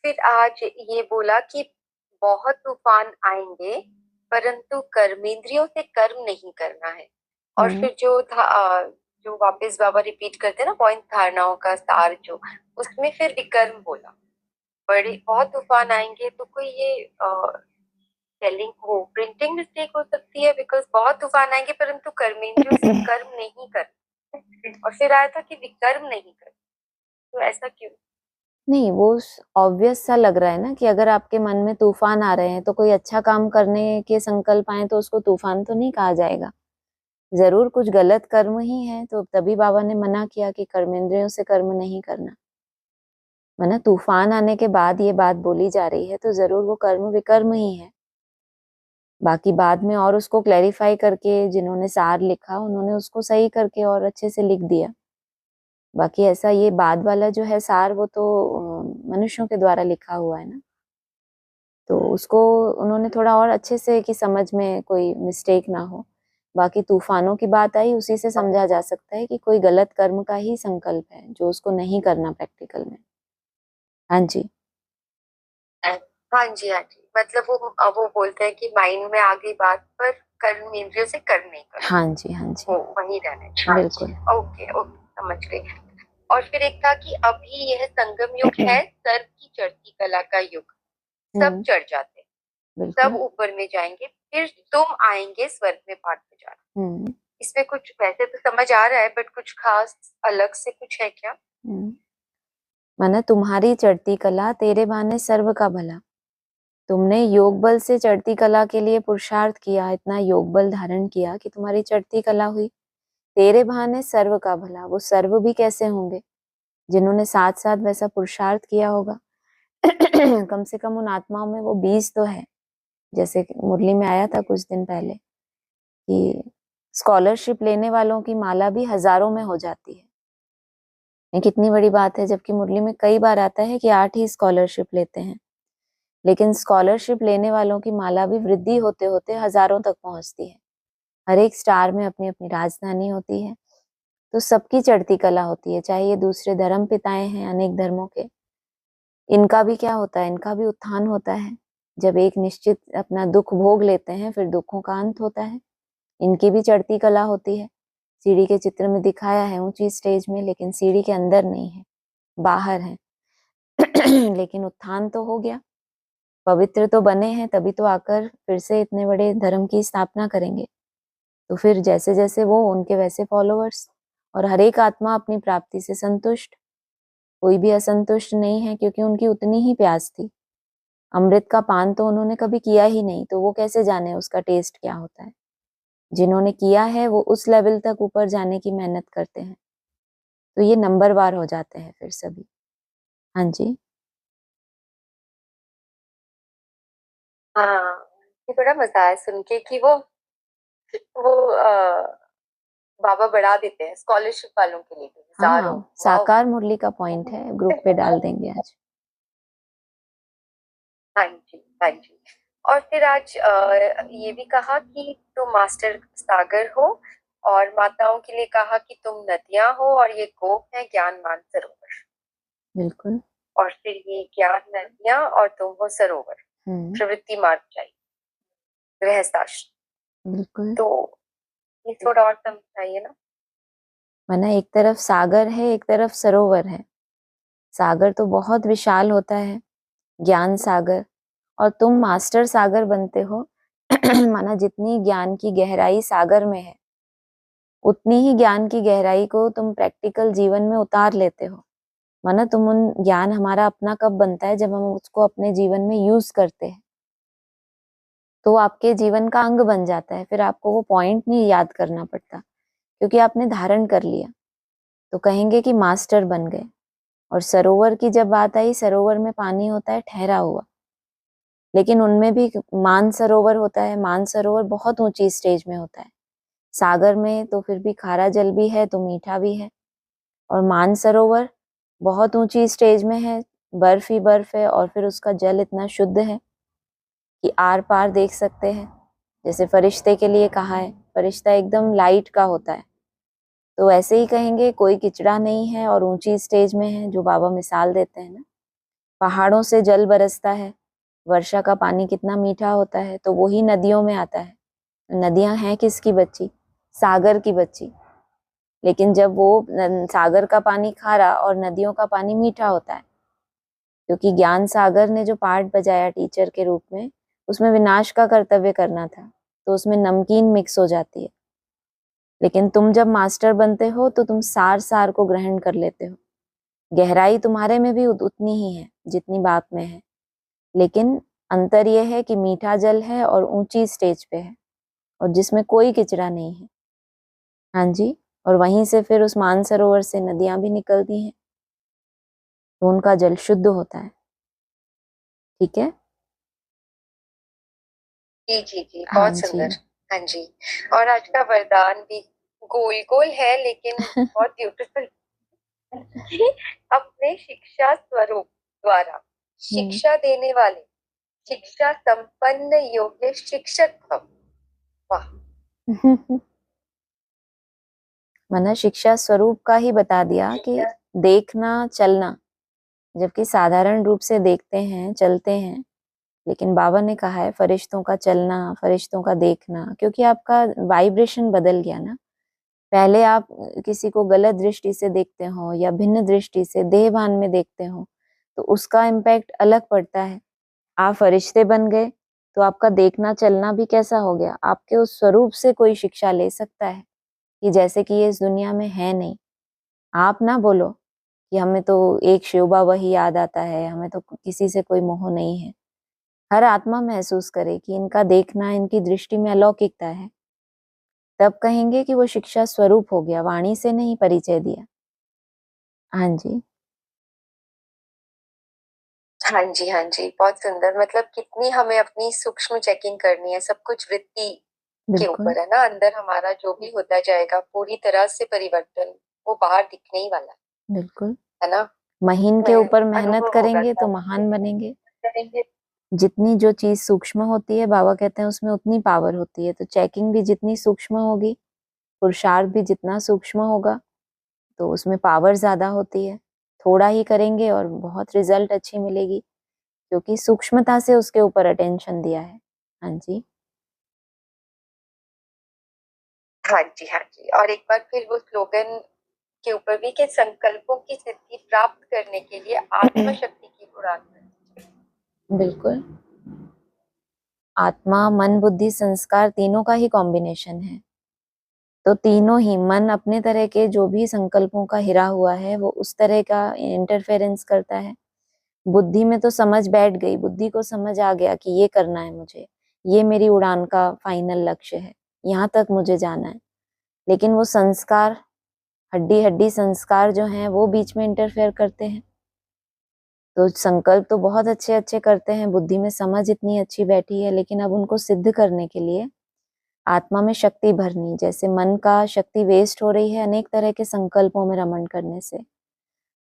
फिर आज ये बोला कि बहुत तूफान आएंगे, परंतु कर्मेंद्रियों से कर्म नहीं करना है। और फिर जो था जो वापस बाबा रिपीट करते हैं ना पॉइंट, धारणाओं का सार, जो उसमें फिर विकर्म बोला। बड़े बहुत तूफान आएंगे तो कोई ये स्पेलिंग हो, प्रिंटिंग मिस्टेक हो सकती है, बिकॉज बहुत तूफान आएंगे परंतु कर्मेंद्रियों से कर्म नहीं कर। और फिर आया था कि विकर्म नहीं कर, तो ऐसा क्यों? नहीं, वो ऑब्वियस सा लग रहा है ना कि अगर आपके मन में तूफान आ रहे हैं तो कोई अच्छा काम करने के संकल्प आए तो उसको तूफान तो नहीं कहा जाएगा। जरूर कुछ गलत कर्म ही है, तो तभी बाबा ने मना किया कि कर्मेंद्रियों से कर्म नहीं करना। माना तूफान आने के बाद ये बात बोली जा रही है तो जरूर वो कर्म विकर्म ही है। बाकी बाद में और उसको क्लैरिफाई करके जिन्होंने सार लिखा उन्होंने उसको सही करके और अच्छे से लिख दिया। बाकी ऐसा ये बाद वाला जो है सार, वो तो मनुष्यों के द्वारा लिखा हुआ है ना, तो उसको उन्होंने थोड़ा और अच्छे से कि समझ में कोई मिस्टेक ना हो। बाकी तूफानों की बात आई, उसी से समझा जा सकता है कि कोई गलत कर्म का ही संकल्प है जो उसको नहीं करना प्रैक्टिकल में। हाँ जी। हाँ जी, हाँ जी। मतलब वो बोलते हैं कि माइंड में आ गई बात, पर कर्म इंद्रियों से कर्म नहीं करना। हाँ जी। हाँ जी। वो वही रहना है। हाँ जी, बिल्कुल। ओके ओके, समझ गई। और फिर एक था कि अभी यह संगम युग है, सर्व की चढ़ती कला का युग। सब चढ़ जाते, सब बिल्कुल। ऊपर में जाएंगे, फिर तुम आएंगे स्वर्ग में पाठ बजाना। इसमें कुछ वैसे तो समझ आ रहा है, बट कुछ खास अलग से कुछ है क्या? माना तुम्हारी चढ़ती कला, तेरे बहाने सर्व का भला। तुमने योग बल से चढ़ती कला के लिए पुरुषार्थ किया, इतना योग बल धारण किया कि तुम्हारी चढ़ती कला हुई। तेरे बहाने सर्व का भला, वो सर्व भी कैसे होंगे? जिन्होंने साथ साथ वैसा पुरुषार्थ किया होगा। कम से कम उन आत्माओं में वो बीज तो है। जैसे मुरली में आया था कुछ दिन पहले कि स्कॉलरशिप लेने वालों की माला भी हजारों में हो जाती है। ये कितनी बड़ी बात है, जबकि मुरली में कई बार आता है कि 8 ही स्कॉलरशिप लेते हैं, लेकिन स्कॉलरशिप लेने वालों की माला भी वृद्धि होते होते हजारों तक पहुंचती है। हर एक स्टार में अपनी अपनी राजधानी होती है। तो सबकी चढ़ती कला होती है, चाहे ये दूसरे धर्म पिताएं हैं अनेक धर्मों के, इनका भी क्या होता है, इनका भी उत्थान होता है। जब एक निश्चित अपना दुख भोग लेते हैं फिर दुखों का अंत होता है। इनकी भी चढ़ती कला होती है। सीढ़ी के चित्र में दिखाया है ऊंची स्टेज में, लेकिन सीढ़ी के अंदर नहीं है, बाहर है। लेकिन उत्थान तो हो गया, पवित्र तो बने हैं, तभी तो आकर फिर से इतने बड़े धर्म की स्थापना करेंगे। तो फिर जैसे जैसे वो, उनके वैसे फॉलोअर्स। और हर एक आत्मा अपनी प्राप्ति से संतुष्ट, कोई भी असंतुष्ट नहीं है, क्योंकि उनकी उतनी ही प्यास थी। अमृत का पान तो उन्होंने कभी किया ही नहीं, तो वो कैसे जाने उसका टेस्ट क्या होता है। जिन्होंने किया है वो उस लेवल तक ऊपर जाने की मेहनत करते हैं, तो ये नंबरवार हो जाते हैं फिर सभी। हाँ जी। हाँ, ये बड़ा मजा आया सुन के कि वो बाबा बढ़ा देते हैं स्कॉलरशिप वालों के लिए भी, हजारों। हाँ, साकार मुरली का पॉइंट है, ग्रुप पे डाल देंगे आज। हाँ जी, हाँ जी। और फिर आज ये भी कहा कि तुम मास्टर सागर हो, और माताओं के लिए कहा कि तुम नदियां हो, और ये गोप है ज्ञान मान सरोवर। बिल्कुल। और फिर ये ज्ञान नदियां और तुम हो सरोवर, प्रवृत्ति मार्ग चाहिए, गृहस्थाश्रम। बिल्कुल। तो ये थोड़ा और समझाइए ना। माना एक तरफ सागर है, एक तरफ सरोवर है। सागर तो बहुत विशाल होता है, ज्ञान सागर, और तुम मास्टर सागर बनते हो। माना जितनी ज्ञान की गहराई सागर में है, उतनी ही ज्ञान की गहराई को तुम प्रैक्टिकल जीवन में उतार लेते हो। माना तुम उन ज्ञान हमारा अपना कब बनता है, जब हम उसको अपने जीवन में यूज करते हैं, तो आपके जीवन का अंग बन जाता है। फिर आपको वो पॉइंट नहीं याद करना पड़ता, क्योंकि आपने धारण कर लिया। तो कहेंगे कि मास्टर बन गए। और सरोवर की जब बात आई, सरोवर में पानी होता है ठहरा हुआ, लेकिन उनमें भी मान सरोवर होता है। मान सरोवर बहुत ऊंची स्टेज में होता है। सागर में तो फिर भी खारा जल भी है तो मीठा भी है, और मान सरोवर बहुत ऊंची स्टेज में है, बर्फ ही बर्फ है, और फिर उसका जल इतना शुद्ध है कि आर पार देख सकते हैं। जैसे फरिश्ते के लिए कहा है, फरिश्ता एकदम लाइट का होता है, तो ऐसे ही कहेंगे कोई किचड़ा नहीं है और ऊंची स्टेज में है, जो बाबा मिसाल देते हैं ना। पहाड़ों से जल बरसता है, वर्षा का पानी कितना मीठा होता है, तो वही नदियों में आता है। नदियां हैं किसकी बच्ची? सागर की बच्ची। लेकिन जब वो सागर का पानी खारा और नदियों का पानी मीठा होता है, क्योंकि ज्ञान सागर ने जो पार्ट बजाया टीचर के रूप में, उसमें विनाश का कर्तव्य करना था, तो उसमें नमकीन मिक्स हो जाती है। लेकिन तुम जब मास्टर बनते हो तो तुम सार सार को ग्रहण कर लेते हो। गहराई तुम्हारे में भी उतनी ही है जितनी बाप में है, लेकिन अंतर यह है कि मीठा जल है और ऊंची स्टेज पे है, और जिसमें कोई किचड़ा नहीं है। हाँ जी। और वहीं से फिर उस मानसरोवर से नदियां भी निकलती हैं, तो उनका जल शुद्ध होता है। ठीक है। जी जी जी, हाँ बहुत जी। सुंदर। हाँ जी। और आज का वरदान भी गोल गोल है, लेकिन बहुत ब्यूटीफुल। अपने शिक्षा स्वरूप द्वारा शिक्षा देने वाले शिक्षा संपन्न योग्य शिक्षक भव। वाह। मैंने शिक्षा स्वरूप का ही बता दिया कि देखना चलना, जबकि साधारण रूप से देखते हैं चलते हैं, लेकिन बाबा ने कहा है फरिश्तों का चलना, फरिश्तों का देखना, क्योंकि आपका वाइब्रेशन बदल गया ना। पहले आप किसी को गलत दृष्टि से देखते हो या भिन्न दृष्टि से देहभान में देखते हो, तो उसका इम्पैक्ट अलग पड़ता है। आप फरिश्ते बन गए तो आपका देखना चलना भी कैसा हो गया? आपके उस स्वरूप से कोई शिक्षा ले सकता है कि जैसे कि ये इस दुनिया में है नहीं। आप ना बोलो कि हमें तो एक शिव बाबा ही याद आता है, हमें तो किसी से कोई मोह नहीं है। हर आत्मा महसूस करे कि इनका देखना, इनकी दृष्टि में अलौकिकता है, तब कहेंगे कि वो शिक्षा स्वरूप हो गया, वाणी से नहीं परिचय दिया। हाँ जी। हाँ जी, हाँ जी, बहुत सुंदर। मतलब कितनी हमें अपनी सूक्ष्म चेकिंग करनी है, सब कुछ वृत्ति के बिल्कुल। ऊपर है ना। अंदर हमारा जो भी होता जाएगा पूरी तरह से परिवर्तन वो बाहर दिखने ही वाला बिल्कुल। है ना। महीन के मैं ऊपर मेहनत अनुभव होगा करेंगे तो साथ महान बनेंगे। करेंगे। जितनी जो चीज सूक्ष्म होती है, बाबा कहते हैं उसमें उतनी पावर होती है। तो चेकिंग भी जितनी सूक्ष्म होगी, पुरुषार्थ भी जितना सूक्ष्म होगा, तो उसमें पावर ज्यादा होती है। थोड़ा ही करेंगे और बहुत रिजल्ट अच्छी मिलेगी, क्योंकि सूक्ष्मता से उसके ऊपर अटेंशन दिया है। हाँ जी। हाँ जी, हाँ जी। और एक बार फिर वो स्लोगन के ऊपर भी कि संकल्पों की सिद्धि प्राप्त करने के लिए आत्मा शक्ति की उड़ान भरनी। बिल्कुल। आत्मा, मन, बुद्धि, संस्कार तीनों का ही कॉम्बिनेशन है। तो तीनों ही, मन अपने तरह के जो भी संकल्पों का हिरा हुआ है वो उस तरह का इंटरफेरेंस करता है। बुद्धि में तो समझ बैठ गई, बुद्धि को समझ आ गया कि ये करना है मुझे, ये मेरी उड़ान का फाइनल लक्ष्य है, यहाँ तक मुझे जाना है। लेकिन वो संस्कार, हड्डी हड्डी संस्कार जो हैं, वो बीच में इंटरफेयर करते हैं। तो संकल्प तो बहुत अच्छे अच्छे करते हैं, बुद्धि में समझ इतनी अच्छी बैठी है, लेकिन अब उनको सिद्ध करने के लिए आत्मा में शक्ति भरनी। जैसे मन का शक्ति वेस्ट हो रही है अनेक तरह के संकल्पों में रमण करने से,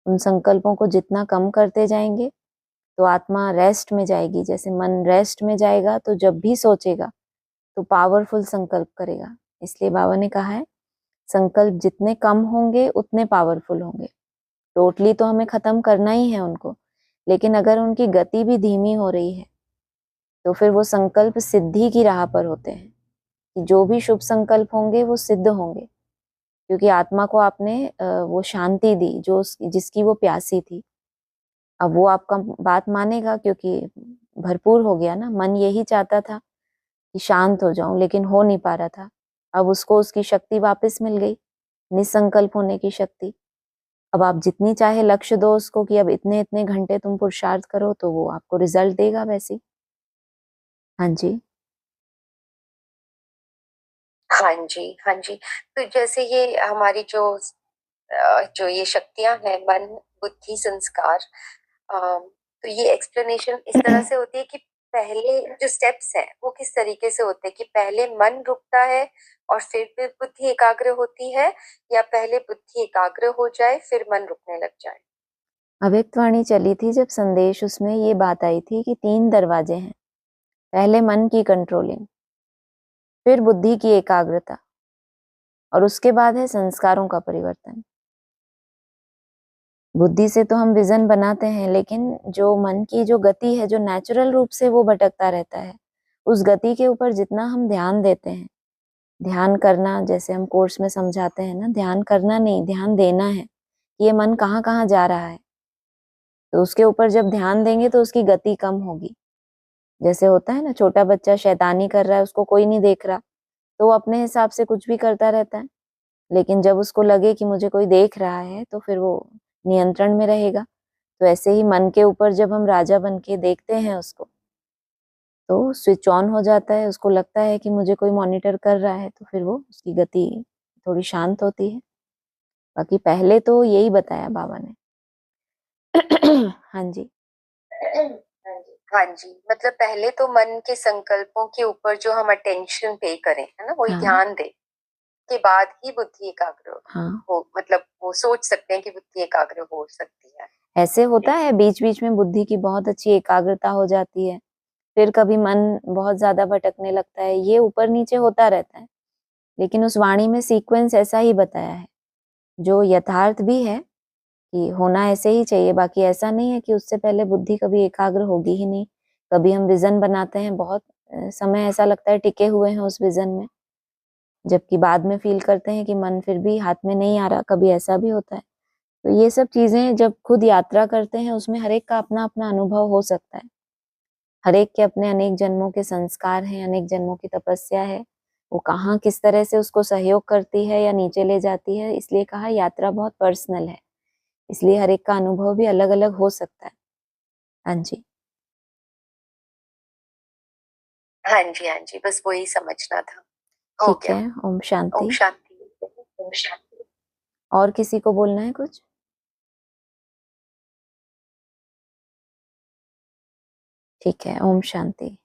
उन संकल्पों को जितना कम करते जाएंगे तो आत्मा रेस्ट में जाएगी। जैसे मन रेस्ट में जाएगा तो जब भी सोचेगा तो पावरफुल संकल्प करेगा। इसलिए बाबा ने कहा है संकल्प जितने कम होंगे उतने पावरफुल होंगे। टोटली तो हमें खत्म करना ही है उनको, लेकिन अगर उनकी गति भी धीमी हो रही है तो फिर वो संकल्प सिद्धि की राह पर होते हैं कि जो भी शुभ संकल्प होंगे वो सिद्ध होंगे, क्योंकि आत्मा को आपने वो शांति दी जो जिसकी वो प्यासी थी। अब वो आपका बात मानेगा क्योंकि भरपूर हो गया ना। मन यही चाहता था कि शांत हो जाऊं, लेकिन हो नहीं पा रहा था। अब उसको उसकी शक्ति वापस मिल गई, निसंकल्प होने की शक्ति। अब आप जितनी चाहे लक्ष्य दो उसको कि अब इतने इतने घंटे तुम पुरुषार्थ करो, तो वो आपको रिजल्ट देगा वैसे। हाँ जी। हाँ जी, हाँ जी। तो जैसे ये हमारी जो ये शक्तियां हैं, मन, बुद्धि, संस्कार, तो ये एक्सप्लेनेशन इस तरह से होती है कि पहले जो स्टेप्स हैं वो किस तरीके से होते हैं कि पहले मन रुकता है और फिर बुद्धि एकाग्र होती है, या पहले बुद्धि एकाग्र हो जाए फिर मन रुकने लग जाए? अव्यक्तवाणी चली थी जब संदेश, उसमें ये बात आई थी कि 3 दरवाजे हैं। पहले मन की कंट्रोलिंग, फिर बुद्धि की एकाग्रता, और उसके बाद है संस्कारों का परिवर्तन। बुद्धि से तो हम विजन बनाते हैं, लेकिन जो मन की जो गति है, जो नेचुरल रूप से वो भटकता रहता है, उस गति के ऊपर जितना हम ध्यान देते हैं, ध्यान करना, जैसे हम कोर्स में समझाते हैं ना, ध्यान करना नहीं, ध्यान देना है कि ये मन कहाँ कहाँ जा रहा है। तो उसके ऊपर जब ध्यान देंगे तो उसकी गति कम होगी। जैसे होता है ना, छोटा बच्चा शैतानी कर रहा है, उसको कोई नहीं देख रहा, तो वो अपने हिसाब से कुछ भी करता रहता है। लेकिन जब उसको लगे कि मुझे कोई देख रहा है तो फिर वो नियंत्रण में रहेगा। तो ऐसे ही मन के ऊपर जब हम राजा बन के देखते हैं उसको, तो स्विच ऑन हो जाता है, उसको लगता है कि मुझे कोई मॉनिटर कर रहा है, तो फिर वो उसकी गति थोड़ी शांत होती है। बाकी पहले तो यही बताया बाबा ने। हाँ जी। हाँ जी, मतलब पहले तो मन के संकल्पों के ऊपर जो हम अटेंशन पे करें, है ना, वही हाँ ध्यान दें, के बाद ही बुद्धि एकाग्र हाँ, हो, मतलब वो सोच सकते हैं कि बुद्धि एकाग्र हो सकती है। ऐसे होता है बीच बीच में बुद्धि की बहुत अच्छी एकाग्रता हो जाती है, फिर कभी मन बहुत ज्यादा भटकने लगता है, ये ऊपर नीचे होता रहता है। लेकिन उस वाणी में सीक्वेंस ऐसा ही बताया है जो यथार्थ भी है कि होना ऐसे ही चाहिए। बाकी ऐसा नहीं है कि उससे पहले बुद्धि कभी एकाग्र होगी ही नहीं। कभी हम विजन बनाते हैं, बहुत समय ऐसा लगता है टिके हुए हैं उस विजन में, जबकि बाद में फील करते हैं कि मन फिर भी हाथ में नहीं आ रहा, कभी ऐसा भी होता है। तो ये सब चीजें जब खुद यात्रा करते हैं उसमें हर एक का अपना अपना अनुभव हो सकता है। हर एक के अपने अनेक जन्मों के संस्कार हैं, अनेक जन्मों की तपस्या है, वो कहाँ किस तरह से उसको सहयोग करती है या नीचे ले जाती है। इसलिए कहा यात्रा बहुत पर्सनल है, इसलिए हर एक का अनुभव भी अलग अलग हो सकता है। हाँ जी। हाँ जी, हाँ जी, बस वही समझना था। हो ठीक गया। है, ओम ओम शांति। शांति। ओम शांति। और किसी को बोलना है कुछ? ठीक है, ओम शांति।